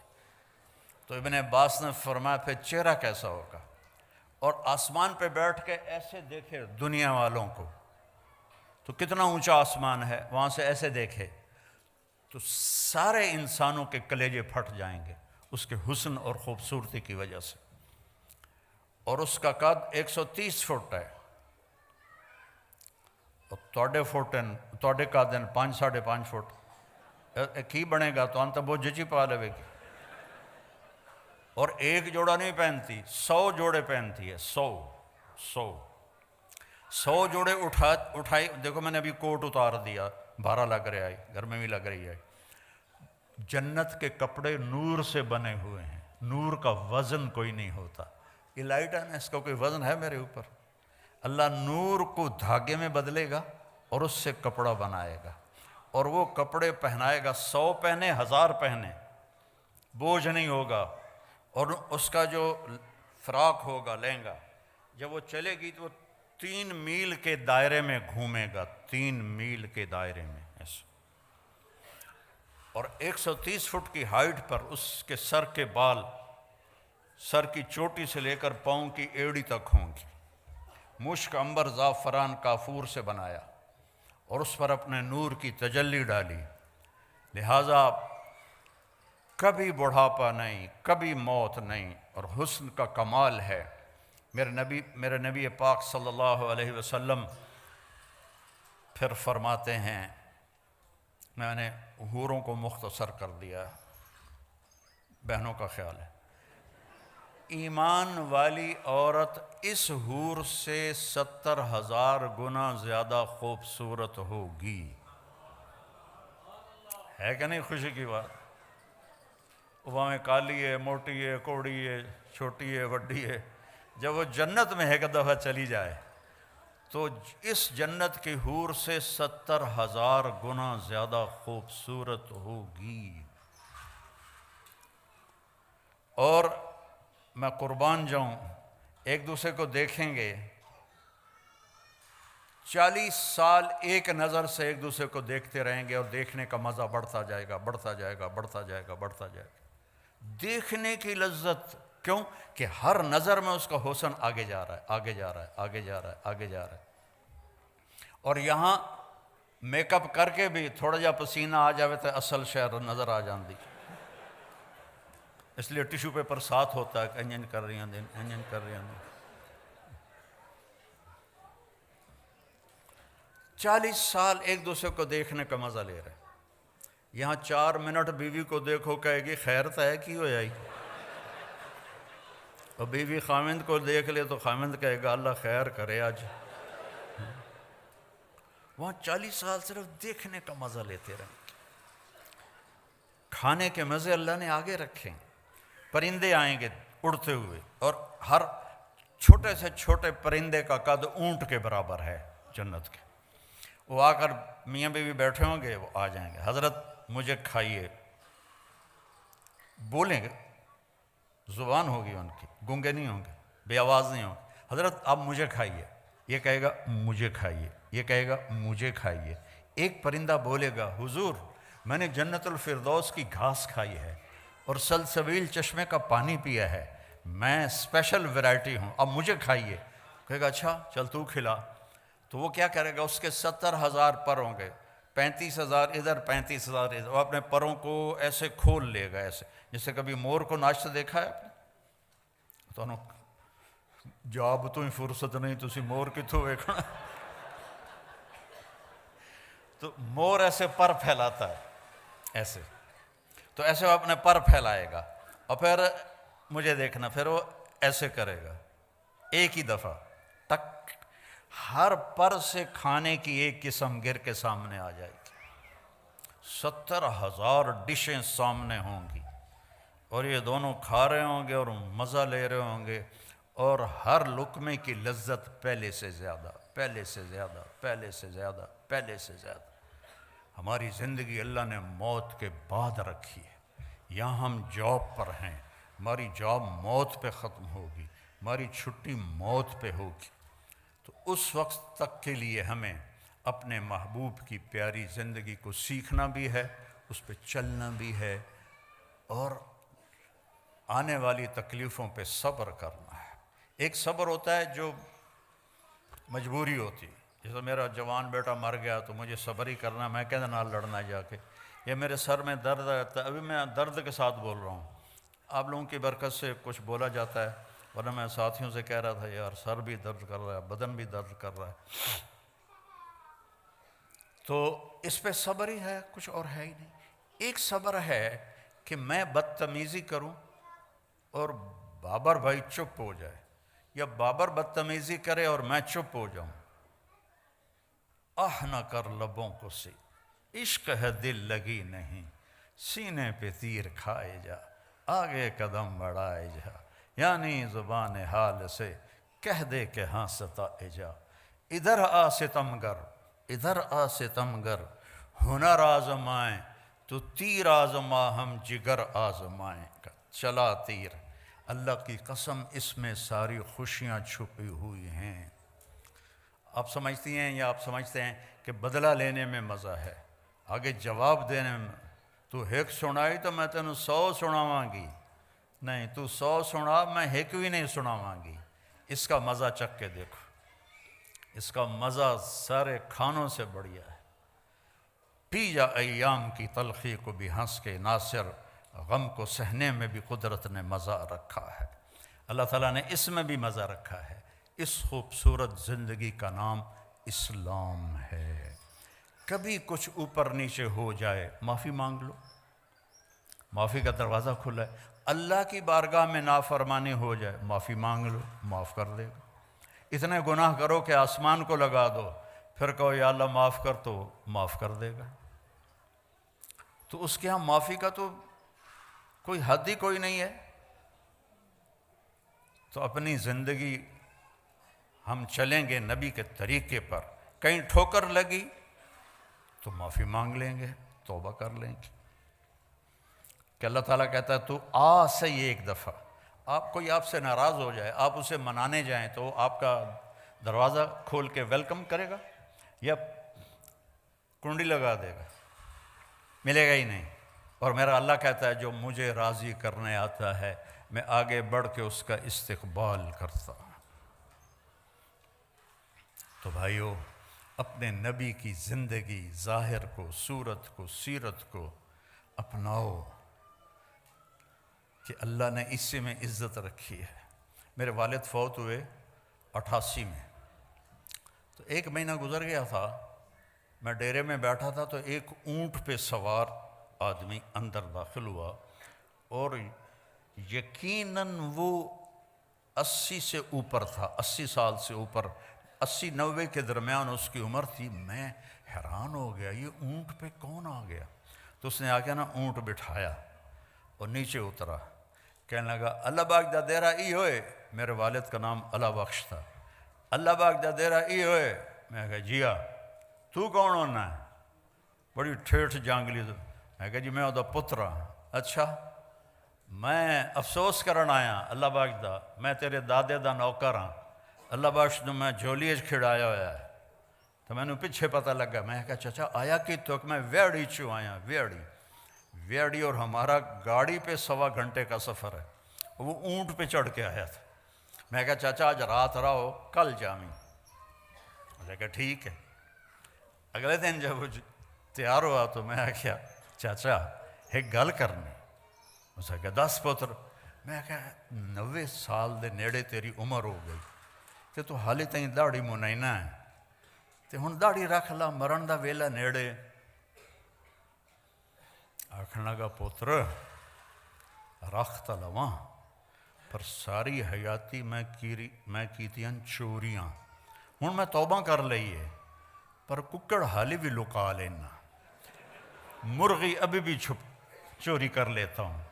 تو ابن عباس نے فرمایا پھر چہرہ کیسا ہوگا؟ اور آسمان پہ بیٹھ کے ایسے دیکھے دنیا والوں کو، تو کتنا اونچا آسمان ہے، وہاں سے ایسے دیکھے تو سارے انسانوں کے کلیجے پھٹ جائیں گے اس کے حسن اور خوبصورتی کی وجہ سے۔ اور اس کا قد 130 فٹ ہے، اور توڑے کا دن 5.5 فٹ کی بنے گا تو انت بہت جچی پا لے گی۔ اور ایک جوڑا نہیں پہنتی، 100 جوڑے پہنتی ہے، 100 جوڑے اٹھائی۔ دیکھو میں نے ابھی کوٹ اتار دیا، بھارا لگ رہا ہے، گھر میں بھی لگ رہی ہے۔ جنت کے کپڑے نور سے بنے ہوئے ہیں، نور کا وزن کوئی نہیں ہوتا۔ یہ لائٹ ہے نا، اس کا کوئی وزن ہے میرے اوپر؟ اللہ نور کو دھاگے میں بدلے گا اور اس سے کپڑا بنائے گا، اور وہ کپڑے پہنائے گا، 100 پہنے 1000 پہنے، بوجھ نہیں ہوگا۔ اور اس کا جو فراق ہوگا لہنگا، جب وہ چلے گی تو وہ 3 میل کے دائرے میں گھومے گا، 3 میل کے دائرے میں ایسے۔ اور 130 فٹ کی ہائٹ پر اس کے سر کے بال، سر کی چوٹی سے لے کر پاؤں کی ایڑی تک ہوں گی۔ مشک، عنبر، زعفران، کافور سے بنایا اور اس پر اپنے نور کی تجلی ڈالی، لہٰذا کبھی بڑھاپا نہیں، کبھی موت نہیں، اور حسن کا کمال ہے۔ میرے نبی پاک صلی اللہ علیہ وسلم پھر فرماتے ہیں، میں نے حوروں کو مختصر کر دیا، بہنوں کا خیال ہے، ایمان والی عورت اس حور سے 70,000 گنا زیادہ خوبصورت ہوگی۔ ہے کہ نہیں خوشی کی بات؟ وہاں میں کالی ہے، موٹی ہے، کوڑی ہے، چھوٹی ہے، وڈی ہے، جب وہ جنت میں ایک دفعہ چلی جائے تو اس جنت کی حور سے 70,000 گنا زیادہ خوبصورت ہوگی۔ اور میں قربان جاؤں، ایک دوسرے کو دیکھیں گے 40 سال ایک نظر سے ایک دوسرے کو دیکھتے رہیں گے، اور دیکھنے کا مزہ بڑھتا جائے گا، بڑھتا جائے گا، بڑھتا جائے گا، بڑھتا جائے گا۔ دیکھنے کی لذت، کیوں کہ ہر نظر میں اس کا حسن آگے جا رہا ہے، آگے جا رہا ہے، آگے جا رہا ہے، آگے جا رہا ہے۔ اور یہاں میک اپ کر کے بھی تھوڑا جا پسینہ آ جاوے تو اصل شہر نظر آ جاندی، اس لیے ٹیشو پیپر ساتھ ہوتا ہے کہ انجن کر رہی ہیں، انجن کر رہی ہیں۔ 40 سال ایک دوسرے کو دیکھنے کا مزہ لے رہے ہیں، یہاں 4 منٹ بیوی کو دیکھو کہے گی خیر تو ہے کی ہو جائی، اور بیوی خامند کو دیکھ لے تو خامند کہے گا اللہ خیر کرے آج۔ وہاں 40 سال صرف دیکھنے کا مزہ لیتے رہیں۔ کھانے کے مزے اللہ نے آگے رکھے ہیں، پرندے آئیں گے اڑتے ہوئے، اور ہر چھوٹے سے چھوٹے پرندے کا قد اونٹ کے برابر ہے جنت کے۔ وہ آ کر میاں بیوی بیٹھے ہوں گے، وہ آ جائیں گے، حضرت مجھے کھائیے، بولیں گے، زبان ہوگی ان کی، گونگے نہیں ہوں گے، بے آواز نہیں ہوں گے، حضرت آپ مجھے کھائیے، یہ کہے گا مجھے کھائیے، یہ کہے گا مجھے کھائیے۔ ایک پرندہ بولے گا حضور میں نے جنت الفردوس کی گھاس کھائی ہے اور سلسبیل چشمے کا پانی پیا ہے، میں اسپیشل ویرائٹی ہوں، اب مجھے کھائیے۔ کہے گا اچھا چل تو کھلا۔ تو وہ کیا کرے گا، اس کے 70,000 پر ہوں گے، 35,000 ادھر، 35,000 ادھر، وہ اپنے پروں کو ایسے کھول لے گا، ایسے جیسے کبھی مور کو ناچتے دیکھا ہے آپ نے؟ تو جاب تو ہی فرصت نہیں، تسی مور کتوں ویکھنا۔ تو مور ایسے پر پھیلاتا ہے، ایسے، تو ایسے وہ اپنے پر پھیلائے گا، اور پھر مجھے دیکھنا، پھر وہ ایسے کرے گا ایک ہی دفعہ، ٹک، ہر پر سے کھانے کی ایک قسم گر کے سامنے آ جائے گی، 70,000 ڈشیں سامنے ہوں گی، اور یہ دونوں کھا رہے ہوں گے اور مزہ لے رہے ہوں گے، اور ہر لقمے کی لذت پہلے سے زیادہ، پہلے سے زیادہ، پہلے سے زیادہ، پہلے سے زیادہ۔ ہماری زندگی اللہ نے موت کے بعد رکھی ہے، یہاں ہم جاب پر ہیں، ہماری جاب موت پہ ختم ہوگی، ہماری چھٹی موت پہ ہوگی، تو اس وقت تک کے لیے ہمیں اپنے محبوب کی پیاری زندگی کو سیکھنا بھی ہے، اس پہ چلنا بھی ہے، اور آنے والی تکلیفوں پہ صبر کرنا ہے۔ ایک صبر ہوتا ہے جو مجبوری ہوتی ہے، جیسے میرا جوان بیٹا مر گیا تو مجھے صبر ہی کرنا، میں کہتے نال لڑنا جا کے، یہ میرے سر میں درد رہتا ہے، ابھی میں درد کے ساتھ بول رہا ہوں، آپ لوگوں کی برکت سے کچھ بولا جاتا ہے، ورنہ میں ساتھیوں سے کہہ رہا تھا یار سر بھی درد کر رہا ہے، بدن بھی درد کر رہا ہے، تو اس پہ صبر ہی ہے، کچھ اور ہے ہی نہیں۔ ایک صبر ہے کہ میں بدتمیزی کروں اور بابر بھائی چپ ہو جائے، یا بابر بدتمیزی کرے اور میں چپ ہو جاؤں، نہ کر لبوں کو سی، عشق ہے دل لگی نہیں، سینے پہ تیر کھائے جا، آگے قدم بڑھائے جا، یعنی زبان حال سے کہہ دے کہ ہاں ستائے جا، ادھر آ ستمگر، ادھر آ ستمگر، ہنر آزمائیں تو تیر آزما، ہم جگر آزمائیں، چلا تیر۔ اللہ کی قسم اس میں ساری خوشیاں چھپی ہوئی ہیں۔ آپ سمجھتی ہیں یا آپ سمجھتے ہیں کہ بدلہ لینے میں مزہ ہے، آگے جواب دینے میں، تو ایک سنائی تو میں تینوں 100 سناواں گی، نہیں تو 100 سنا، میں ایک بھی نہیں سناواں گی، اس کا مزہ چکھ کے دیکھو، اس کا مزہ سارے کھانوں سے بڑھیا ہے۔ پی جا ایام کی تلخی کو بھی ہنس کے، ناصر غم کو سہنے میں بھی قدرت نے مزہ رکھا ہے، اللہ تعالیٰ نے اس میں بھی مزہ رکھا ہے۔ اس خوبصورت زندگی کا نام اسلام ہے۔ کبھی کچھ اوپر نیچے ہو جائے معافی مانگ لو، معافی کا دروازہ کھلا ہے۔ اللہ کی بارگاہ میں نافرمانی ہو جائے معافی مانگ لو، معاف کر دے گا۔ اتنے گناہ کرو کہ آسمان کو لگا دو، پھر کہو یا اللہ معاف کر، تو معاف کر دے گا۔ تو اس کے ہاں معافی کا تو کوئی حد ہی کوئی نہیں ہے۔ تو اپنی زندگی ہم چلیں گے نبی کے طریقے پر، کہیں ٹھوکر لگی تو معافی مانگ لیں گے، توبہ کر لیں گے۔ کہ اللہ تعالیٰ کہتا ہے تو صحیح ایک دفعہ، آپ کوئی آپ سے ناراض ہو جائے، آپ اسے منانے جائیں تو آپ کا دروازہ کھول کے ویلکم کرے گا یا کنڈی لگا دے گا؟ ملے گا ہی نہیں۔ اور میرا اللہ کہتا ہے جو مجھے راضی کرنے آتا ہے میں آگے بڑھ کے اس کا استقبال کرتا ہوں۔ تو بھائیو، اپنے نبی کی زندگی، ظاہر کو، صورت کو، سیرت کو اپناؤ کہ اللہ نے اسی میں عزت رکھی ہے۔ میرے والد فوت ہوئے 88 میں، تو 1 مہینہ گزر گیا تھا، میں ڈیرے میں بیٹھا تھا تو ایک اونٹ پہ سوار آدمی اندر داخل ہوا، اور یقیناً وہ 80 سے اوپر تھا، 80 سال سے اوپر، 80-90 کے درمیان اس کی عمر تھی۔ میں حیران ہو گیا، یہ اونٹ پہ کون آ گیا؟ تو اس نے آ کے نا اونٹ بٹھایا اور نیچے اترا، کہنے لگا اللہ باغ دا دیرا ای ہوئے۔ میرے والد کا نام اللہ بخش تھا۔ اللہ باغ دا دیرا ای ہوئے؟ میں کہا جی ہاں۔ تو کون ہونا ہے؟ بڑی ٹھیٹھ جانگلی۔ میں کہا جی میں وہ پتر ہاں۔ اچھا، میں افسوس کرن آیا اللہ باغ دا، میں تیرے دادے دا نوکر ہاں، اللہ بخش نو میں جھولی کھڑایا ہوا ہے۔ تو میں نے پیچھے پتہ لگا، میں کہا چچا آیا کی تو کہ میں ویڑی چوں آیا، ویڑی، اور ہمارا گاڑی پہ 1.25 گھنٹے کا سفر ہے، وہ اونٹ پہ چڑھ کے آیا تھا۔ میں کہا چاچا آج رات رہو کل جامی۔ میں کہا ٹھیک ہے۔ اگلے دن جب وہ تیار ہوا تو میں کہا چاچا ایک گل کرنی۔ اس نے کہا 10 پتر۔ میں کہا 90 سال دے نیڑے تیری عمر ہو گئی تے تو حالی تائیں داڑھی منائنا ہے، تے ہن داڑھی رکھ لا، مرن دا ویلا نیڑے۔ آکھن لگا پتر رکھ تا لواں، پر ساری حیاتی میں کیتیاں چوریاں، ہن میں توبہ کر لئی ہے، پر ککڑ حالی بھی لکا لینا، مرغی ابھی بھی چوری کر لیتا ہوں،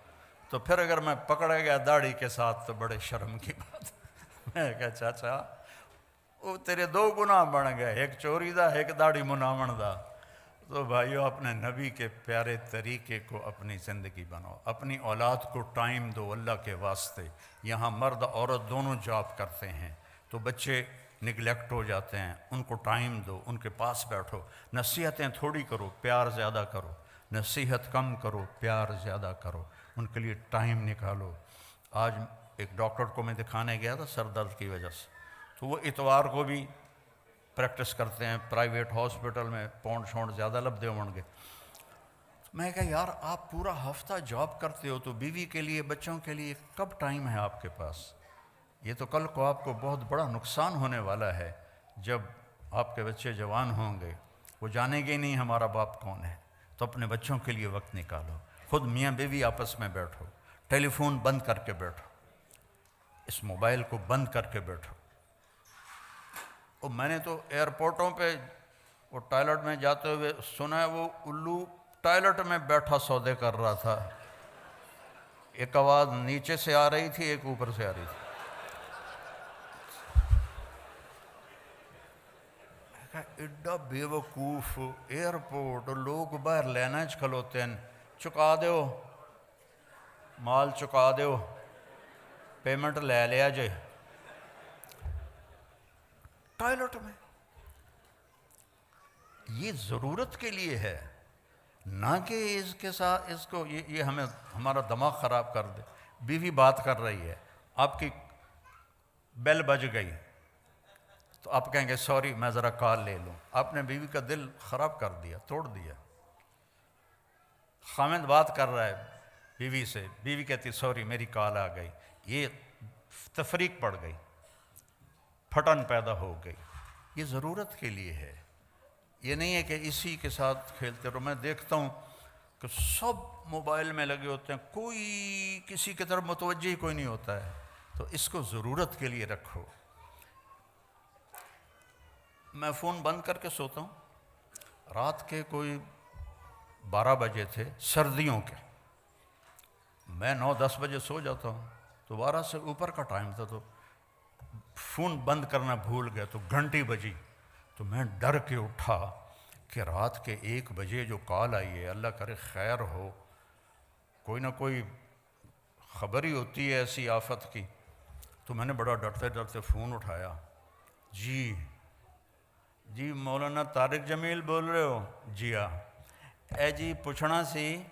تو پھر اگر میں پکڑا گیا داڑھی کے ساتھ تو بڑے شرم کی بات۔ میں کہا چاچا وہ تیرے 2 گناہ بن گئے، ایک چوری دا ایک داڑھی مناون دا۔ تو بھائیو اپنے نبی کے پیارے طریقے کو اپنی زندگی بناؤ، اپنی اولاد کو ٹائم دو اللہ کے واسطے۔ یہاں مرد عورت دونوں جاب کرتے ہیں تو بچے نگلیکٹ ہو جاتے ہیں، ان کو ٹائم دو، ان کے پاس بیٹھو، نصیحتیں تھوڑی کرو، پیار زیادہ کرو، نصیحت کم کرو، پیار زیادہ کرو، ان کے لیے ٹائم نکالو۔ آج ایک ڈاکٹر کو میں دکھانے گیا تھا سر درد کی وجہ سے، تو وہ اتوار کو بھی پریکٹس کرتے ہیں پرائیویٹ ہاسپٹل میں، پونڈ شونڈ زیادہ لبدے ہوں گے۔ میں کہا یار آپ پورا ہفتہ جاب کرتے ہو تو بیوی کے لیے، بچوں کے لیے کب ٹائم ہے آپ کے پاس؟ یہ تو کل کو آپ کو بہت بڑا نقصان ہونے والا ہے۔ جب آپ کے بچے جوان ہوں گے وہ جانیں گے نہیں ہمارا باپ کون ہے، تو اپنے بچوں کے لیے وقت نکالو، خود میاں بیوی آپس میں بیٹھو، ٹیلی فون بند کر کے بیٹھو، اس موبائل کو بند کر کے بیٹھو۔ اور میں نے تو ایئرپورٹوں پہ وہ ٹائلٹ میں جاتے ہوئے سنا ہے وہ الو ٹائلٹ میں بیٹھا سودے کر رہا تھا، ایک آواز نیچے سے آ رہی تھی ایک اوپر سے آ رہی تھی۔ ایڈا بے وقوف ایئرپورٹ، لوگ باہر لینا کھلوتے ہیں، چکا دیو مال، چکا دیو پیمنٹ لے لیا جے، ٹائلٹ میں۔ یہ ضرورت کے لیے ہے، نہ کہ اس کے ساتھ اس کو یہ ہمیں ہمارا دماغ خراب کر دے۔ بیوی بات کر رہی ہے، آپ کی بیل بج گئی تو آپ کہیں گے سوری میں ذرا کال لے لوں، آپ نے بیوی کا دل خراب کر دیا، توڑ دیا۔ خامند بات کر رہا ہے بیوی سے، بیوی کہتی سوری میری کال آ گئی، یہ تفریق پڑ گئی، پھٹن پیدا ہو گئی۔ یہ ضرورت کے لیے ہے، یہ نہیں ہے کہ اسی کے ساتھ کھیلتے رہو۔ میں دیکھتا ہوں کہ سب موبائل میں لگے ہوتے ہیں، کوئی کسی کی طرف متوجہ ہی کوئی نہیں ہوتا ہے، تو اس کو ضرورت کے لیے رکھو۔ میں فون بند کر کے سوتا ہوں، رات کے کوئی 12 بجے تھے سردیوں کے، میں 9-10 بجے سو جاتا ہوں، تو 12 سے اوپر کا ٹائم تھا، تو فون بند کرنا بھول گیا تو گھنٹی بجی، تو میں ڈر کے اٹھا کہ رات کے 1 بجے جو کال آئی ہے، اللہ کرے خیر ہو، کوئی نہ کوئی خبر ہی ہوتی ہے ایسی آفت کی۔ تو میں نے بڑا ڈرتے ڈرتے فون اٹھایا، جی مولانا طارق جمیل بول رہے ہو؟ جی ہاں۔ اے جی پوچھنا سی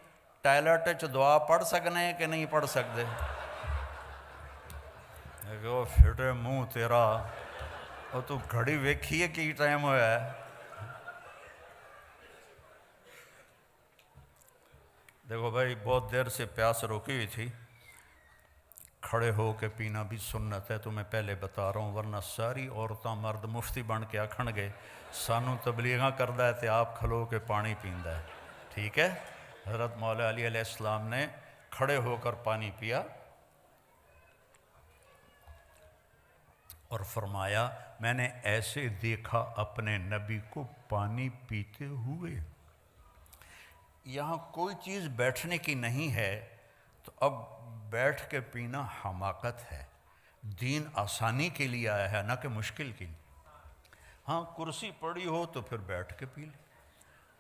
ٹائلٹ چ دعا پڑھ سکنے کہ نہیں پڑھ سکتے؟ وہ پھٹے منہ تیرا، اور تو گھڑی ویکھی ہے کی ٹائم ہوا ہے؟ دیکھو بھائی، بہت دیر سے پیاس روکی ہوئی تھی، کھڑے ہو کے پینا بھی سنت ہے، تو میں پہلے بتا رہا ہوں، ورنہ ساری عورتاں مرد مفتی بن کے آکھن گے سانو تبلیغاں کردہ ہے تے آپ کھلو کے پانی پیندہ ہے۔ ٹھیک ہے؟ حضرت مولا علی علیہ السلام نے کھڑے ہو کر پانی پیا اور فرمایا میں نے ایسے دیکھا اپنے نبی کو پانی پیتے ہوئے۔ یہاں کوئی چیز بیٹھنے کی نہیں ہے، تو اب بیٹھ کے پینا حماقت ہے۔ دین آسانی کے لیے آیا ہے، نہ کہ مشکل کے لیے۔ ہاں کرسی پڑی ہو تو پھر بیٹھ کے پی لے،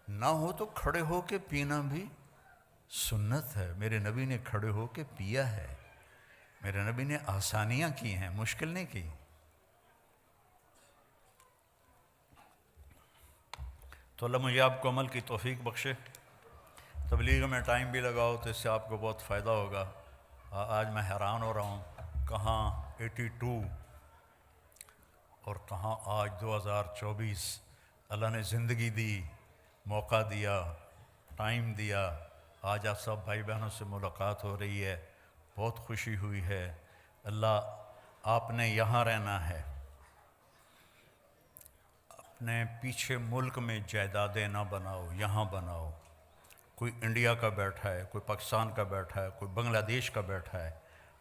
نہ ہو تو کھڑے ہو کے پینا بھی سنت ہے۔ میرے نبی نے کھڑے ہو کے پیا ہے، میرے نبی نے آسانیاں کی ہیں، مشکل نہیں کی۔ تو اللہ مجھے آپ کو عمل کی توفیق بخشے، تبلیغ میں ٹائم بھی لگاؤ تو اس سے آپ کو بہت فائدہ ہوگا۔ آج میں حیران ہو رہا ہوں، کہاں 82 اور کہاں آج 2024۔ اللہ نے زندگی دی، موقع دیا، ٹائم دیا، آج آپ سب بھائی بہنوں سے ملاقات ہو رہی ہے، بہت خوشی ہوئی ہے۔ اللہ آپ نے یہاں رہنا ہے، اپنے پیچھے ملک میں جائیدادیں نہ بناؤ، یہاں بناؤ۔ کوئی انڈیا کا بیٹھا ہے، کوئی پاکستان کا بیٹھا ہے، کوئی بنگلہ دیش کا بیٹھا ہے،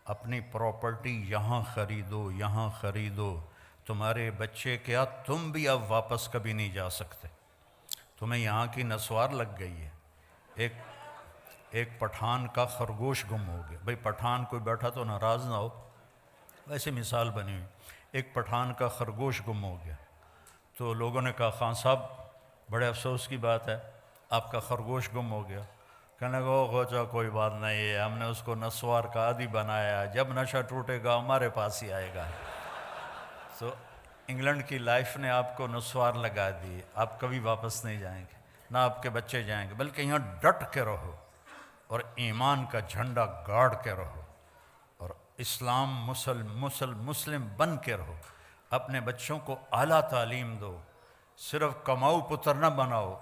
اپنی پراپرٹی یہاں خریدو، یہاں خریدو۔ تمہارے بچے کیا، تم بھی اب واپس کبھی نہیں جا سکتے، تمہیں یہاں کی نسوار لگ گئی ہے۔ ایک پٹھان کا خرگوش گم ہو گیا۔ بھئی پٹھان کوئی بیٹھا تو ناراض نہ ہو، ویسے مثال بنی ہوئی۔ ایک پٹھان کا خرگوش گم ہو گیا، تو لوگوں نے کہا خان صاحب بڑے افسوس کی بات ہے، آپ کا خرگوش گم ہو گیا۔ کہنے لگا او غوچہ کوئی بات نہیں ہے، ہم نے اس کو نسوار کا عادی بنایا، جب نشہ ٹوٹے گا ہمارے پاس ہی آئے گا۔ تو انگلینڈ کی لائف نے آپ کو نسوار لگا دی، آپ کبھی واپس نہیں جائیں گے، نہ آپ کے بچے جائیں گے، بلکہ یہاں ڈٹ کے رہو اور ایمان کا جھنڈا گاڑ کے رہو، اور اسلام مسلم بن کے رہو۔ اپنے بچوں کو اعلیٰ تعلیم دو، صرف کماؤ پتر نہ بناؤ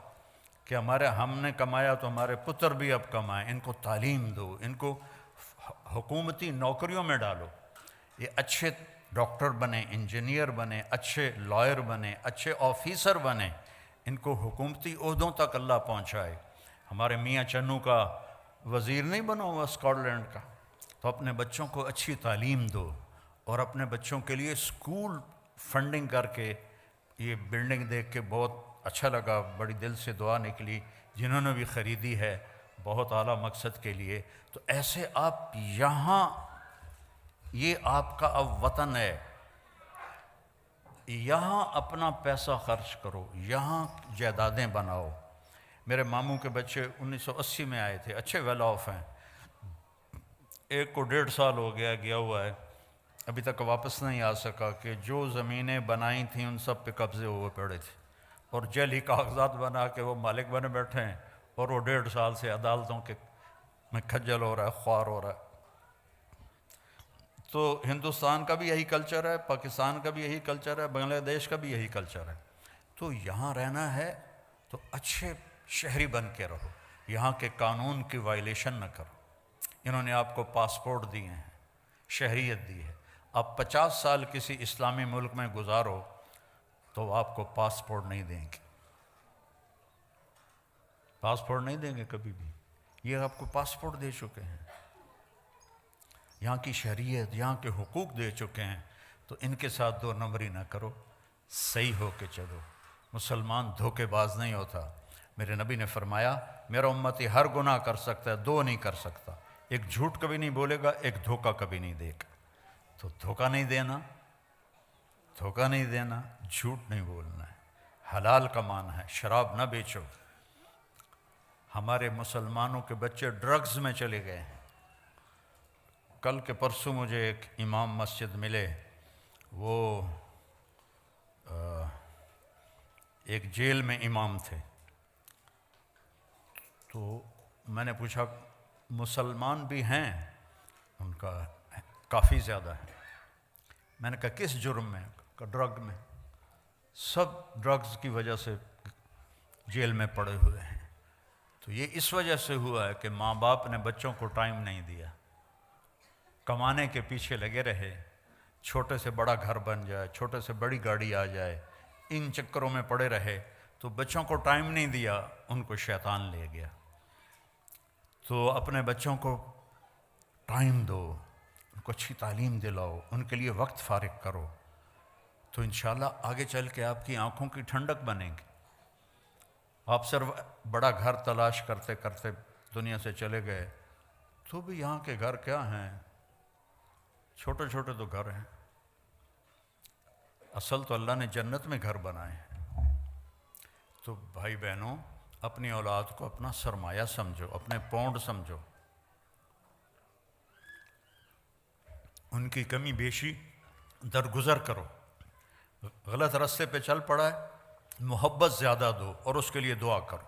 کہ ہم نے کمایا تو ہمارے پتر بھی اب کمائیں۔ ان کو تعلیم دو، ان کو حکومتی نوکریوں میں ڈالو، یہ اچھے ڈاکٹر بنیں، انجینئر بنیں، اچھے لائر بنیں، اچھے آفیسر بنیں، ان کو حکومتی عہدوں تک اللہ پہنچائے۔ ہمارے میاں چنو کا وزیر نہیں بنا ہوا اسکاٹ لینڈ کا، تو اپنے بچوں کو اچھی تعلیم دو، اور اپنے بچوں کے لیے اسکول فنڈنگ کر کے۔ یہ بلڈنگ دیکھ کے بہت اچھا لگا، بڑی دل سے دعا نکلی، جنہوں نے بھی خریدی ہے بہت اعلیٰ مقصد کے لیے۔ تو ایسے آپ یہاں، یہ آپ کا اب وطن ہے، یہاں اپنا پیسہ خرچ کرو، یہاں جائیدادیں بناؤ۔ میرے ماموں کے بچے 1980 میں آئے تھے، اچھے ویل آف ہیں، ایک کو 1.5 سال ہو گیا ہوا ہے، ابھی تک واپس نہیں آ سکا، کہ جو زمینیں بنائی تھیں ان سب پہ قبضے ہوئے پڑے تھے، اور جعلی کاغذات بنا کے وہ مالک بنے بیٹھے ہیں، اور وہ 1.5 سال سے عدالتوں کے میں کھجل ہو رہا ہے، خوار ہو رہا ہے۔ تو ہندوستان کا بھی یہی کلچر ہے، پاکستان کا بھی یہی کلچر ہے، بنگلہ دیش کا بھی یہی کلچر ہے۔ تو یہاں رہنا ہے تو اچھے شہری بن کے رہو، یہاں کے قانون کی وائلیشن نہ کرو۔ انہوں نے آپ کو پاسپورٹ دیے ہیں، شہریت دی ہے، آپ 50 سال کسی اسلامی ملک میں گزارو تو آپ کو پاسپورٹ نہیں دیں گے، پاسپورٹ نہیں دیں گے کبھی بھی۔ یہ آپ کو پاسپورٹ دے چکے ہیں، یہاں کی شہریت، یہاں کے حقوق دے چکے ہیں، تو ان کے ساتھ 2 نمبری نہ کرو، صحیح ہو کے چلو۔ مسلمان دھوکے باز نہیں ہوتا۔ میرے نبی نے فرمایا میرا امتی ہر گناہ کر سکتا ہے، 2 نہیں کر سکتا، ایک جھوٹ کبھی نہیں بولے گا، ایک دھوکہ کبھی نہیں دے گا۔ تو دھوکہ نہیں دینا، دھوکہ نہیں دینا، جھوٹ نہیں بولنا ہے، حلال کمانا ہے، شراب نہ بیچو۔ ہمارے مسلمانوں کے بچے ڈرگز میں چلے گئے ہیں۔ کل کے پرسوں مجھے ایک امام مسجد ملے، وہ ایک جیل میں امام تھے، تو میں نے پوچھا مسلمان بھی ہیں؟ ان کا کافی زیادہ ہے۔ میں نے کہا کس جرم میں؟ کہا ڈرگ میں، سب ڈرگز کی وجہ سے جیل میں پڑے ہوئے ہیں۔ تو یہ اس وجہ سے ہوا ہے کہ ماں باپ نے بچوں کو ٹائم نہیں دیا، کمانے کے پیچھے لگے رہے، چھوٹے سے بڑا گھر بن جائے، چھوٹے سے بڑی گاڑی آ جائے، ان چکروں میں پڑے رہے، تو بچوں کو ٹائم نہیں دیا، ان کو شیطان لے گیا۔ تو اپنے بچوں کو ٹائم دو، ان کو اچھی تعلیم دلاؤ، ان کے لیے وقت فارغ کرو، تو انشاءاللہ آگے چل کے آپ کی آنکھوں کی ٹھنڈک بنے گی۔ آپ صرف بڑا گھر تلاش کرتے کرتے دنیا سے چلے گئے تو بھی یہاں کے گھر کیا ہیں؟ چھوٹے چھوٹے تو گھر ہیں، اصل تو اللہ نے جنت میں گھر بنائے ہیں۔ تو بھائی بہنوں، اپنی اولاد کو اپنا سرمایہ سمجھو، اپنے پونڈ سمجھو، ان کی کمی بیشی درگزر کرو۔ غلط راستے پہ چل پڑا ہے، محبت زیادہ دو اور اس کے لیے دعا کرو،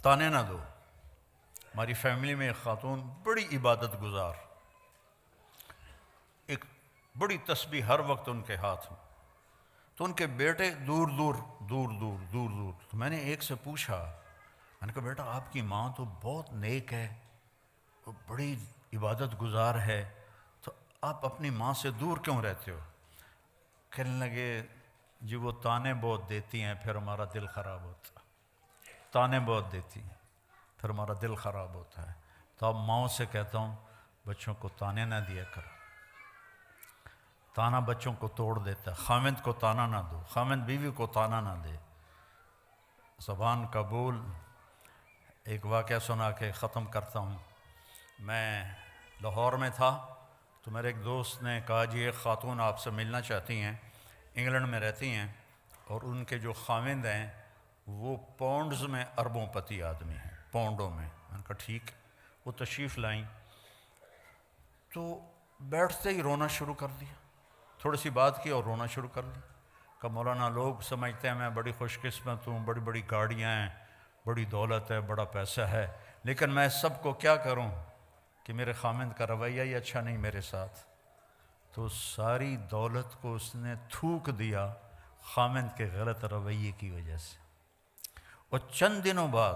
تانے نہ دو۔ ہماری فیملی میں ایک خاتون بڑی عبادت گزار، ایک بڑی تسبیح ہر وقت ان کے ہاتھ میں، تو ان کے بیٹے دور دور دور دور دور دور۔ تو میں نے ایک سے پوچھا، میں نے کہا بیٹا آپ کی ماں تو بہت نیک ہے، وہ بڑی عبادت گزار ہے، تو آپ اپنی ماں سے دور کیوں رہتے ہو؟ کہنے لگے جی وہ تانے بہت دیتی ہیں، پھر ہمارا دل خراب ہوتا ہے، تانے بہت دیتی ہیں پھر ہمارا دل خراب ہوتا ہے۔ تو اب ماؤں سے کہتا ہوں بچوں کو تانے نہ دیا کرو، تانا بچوں کو توڑ دیتا ہے۔ خامند کو تانا نہ دو، خامند بیوی کو تانا نہ دے۔ زبان کا بول۔ ایک واقعہ سنا کے ختم کرتا ہوں۔ میں لاہور میں تھا تو میرے ایک دوست نے کہا جی ایک خاتون آپ سے ملنا چاہتی ہیں، انگلینڈ میں رہتی ہیں، اور ان کے جو خاوند ہیں وہ پاؤنڈز میں اربوں پتی آدمی ہیں، پاؤنڈوں میں۔ میں نے کہا ٹھیک۔ وہ تشریف لائیں تو بیٹھتے ہی رونا شروع کر دیا، تھوڑی سی بات کی اور رونا شروع کر دیا۔ کہ مولانا لوگ سمجھتے ہیں میں بڑی خوش قسمت ہوں، بڑی بڑی گاڑیاں ہیں، بڑی دولت ہے، بڑا پیسہ ہے، لیکن میں سب کو کیا کروں کہ میرے خامند کا رویہ ہی اچھا نہیں میرے ساتھ۔ تو ساری دولت کو اس نے تھوک دیا خامند کے غلط رویے کی وجہ سے۔ اور چند دنوں بعد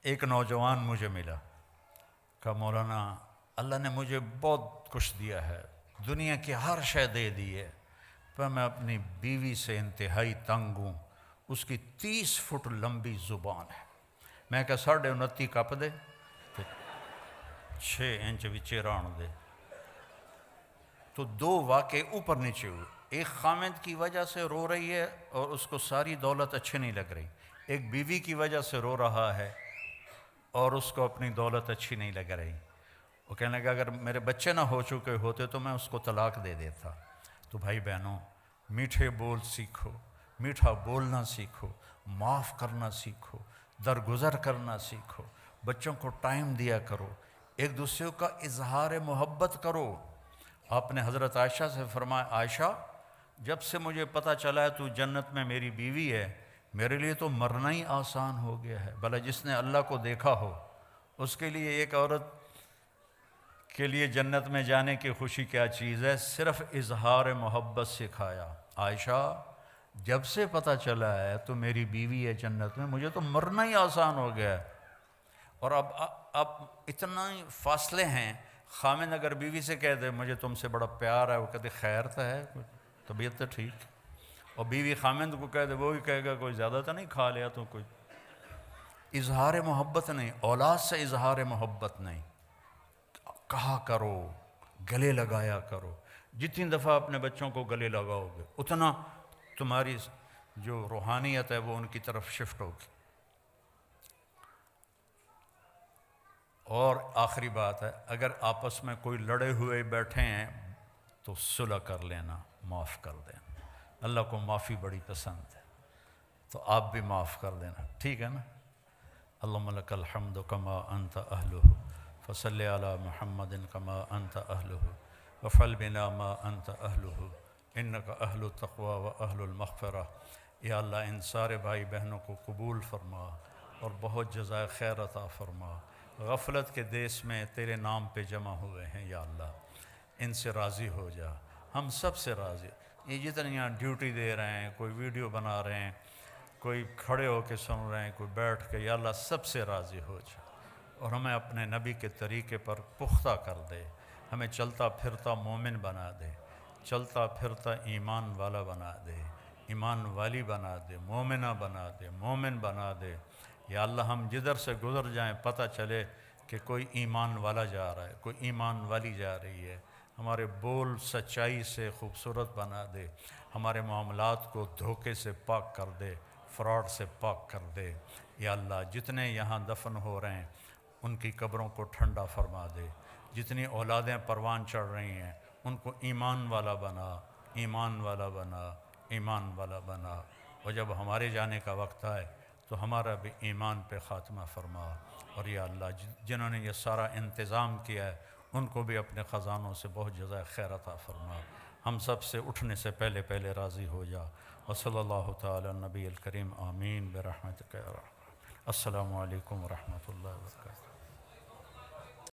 ایک نوجوان مجھے ملا، کہا مولانا اللہ نے مجھے بہت کچھ دیا ہے، دنیا کی ہر شے دے دی ہے، پر میں اپنی بیوی سے انتہائی تنگ ہوں، اس کی 30 فٹ لمبی زبان ہے۔ میں کہا 29.5 کپ دے، 6 انچ وچے ران دے۔ تو دو واقعے اوپر نیچے ہوئے، ایک خامند کی وجہ سے رو رہی ہے اور اس کو ساری دولت اچھی نہیں لگ رہی، ایک بیوی کی وجہ سے رو رہا ہے اور اس کو اپنی دولت اچھی نہیں لگ رہی۔ وہ کہنے لگا اگر میرے بچے نہ ہو چکے ہوتے تو میں اس کو طلاق دے دیتا۔ تو بھائی بہنوں، میٹھے بول سیکھو، میٹھا بولنا سیکھو، معاف کرنا سیکھو، درگزر کرنا سیکھو، بچوں کو ٹائم دیا کرو، ایک دوسرے کا اظہار محبت کرو۔ آپ نے حضرت عائشہ سے فرمایا عائشہ جب سے مجھے پتہ چلا ہے تو جنت میں میری بیوی ہے، میرے لیے تو مرنا ہی آسان ہو گیا ہے۔ بھلا جس نے اللہ کو دیکھا ہو اس کے لیے ایک عورت کے لیے جنت میں جانے کی خوشی کیا چیز ہے؟ صرف اظہار محبت سکھایا۔ عائشہ جب سے پتہ چلا ہے تو میری بیوی ہے جنت میں، مجھے تو مرنا ہی آسان ہو گیا ہے۔ اور اب اتنا ہی فاصلے ہیں، خامند اگر بیوی سے کہہ دے مجھے تم سے بڑا پیار ہے، وہ کہتے خیر تو ہے، طبیعت تو ٹھیک، اور بیوی خامند کو کہہ دے وہ بھی کہے گا کوئی زیادہ تو نہیں کھا لیا تو کوئی۔ اظہار محبت نہیں، اولاد سے اظہار محبت نہیں، کہا کرو، گلے لگایا کرو۔ جتنی دفعہ اپنے بچوں کو گلے لگاؤ گے اتنا تمہاری جو روحانیت ہے وہ ان کی طرف شفٹ ہوگی۔ اور آخری بات ہے، اگر آپس میں کوئی لڑے ہوئے بیٹھے ہیں تو صلح کر لینا، معاف کر دینا۔ اللہ کو معافی بڑی پسند ہے، تو آپ بھی معاف کر دینا، ٹھیک ہے نا؟ اللہم لک الحمد کما انت اہلہ فصلی علی محمد کما انت اہلہ وفعل بنا ما انت اہلہ انک اہل التقوی و اہل المغفرہ۔ یا اللہ ان سارے بھائی بہنوں کو قبول فرما اور بہت جزائے خیر عطا فرما۔ غفلت کے دیس میں تیرے نام پہ جمع ہوئے ہیں یا اللہ، ان سے راضی ہو جا، ہم سب سے راضی۔ یہ جتنے یہاں ڈیوٹی دے رہے ہیں، کوئی ویڈیو بنا رہے ہیں، کوئی کھڑے ہو کے سن رہے ہیں، کوئی بیٹھ کے، یا اللہ سب سے راضی ہو جا اور ہمیں اپنے نبی کے طریقے پر پختہ کر دے، ہمیں چلتا پھرتا مومن بنا دے، چلتا پھرتا ایمان والا بنا دے، ایمان والی بنا دے، مومنہ بنا دے، مومن بنا دے۔ یا اللہ ہم جدھر سے گزر جائیں پتہ چلے کہ کوئی ایمان والا جا رہا ہے، کوئی ایمان والی جا رہی ہے۔ ہمارے بول سچائی سے خوبصورت بنا دے، ہمارے معاملات کو دھوکے سے پاک کر دے، فراڈ سے پاک کر دے۔ یا اللہ جتنے یہاں دفن ہو رہے ہیں ان کی قبروں کو ٹھنڈا فرما دے، جتنی اولادیں پروان چڑھ رہی ہیں ان کو ایمان والا بنا، ایمان والا بنا، ایمان والا بنا۔ اور جب ہمارے جانے کا وقت آئے تو ہمارا بھی ایمان پہ خاتمہ فرما۔ اور یا اللہ جنہوں نے یہ سارا انتظام کیا ہے ان کو بھی اپنے خزانوں سے بہت جزائے خیر عطا فرما۔ ہم سب سے اٹھنے سے پہلے پہلے راضی ہو جا۔ وصلی اللہ تعالی نبی الکریم، آمین برحمتک یا رحمۃ۔ السلام علیکم ورحمۃ اللہ وبرکاتہ۔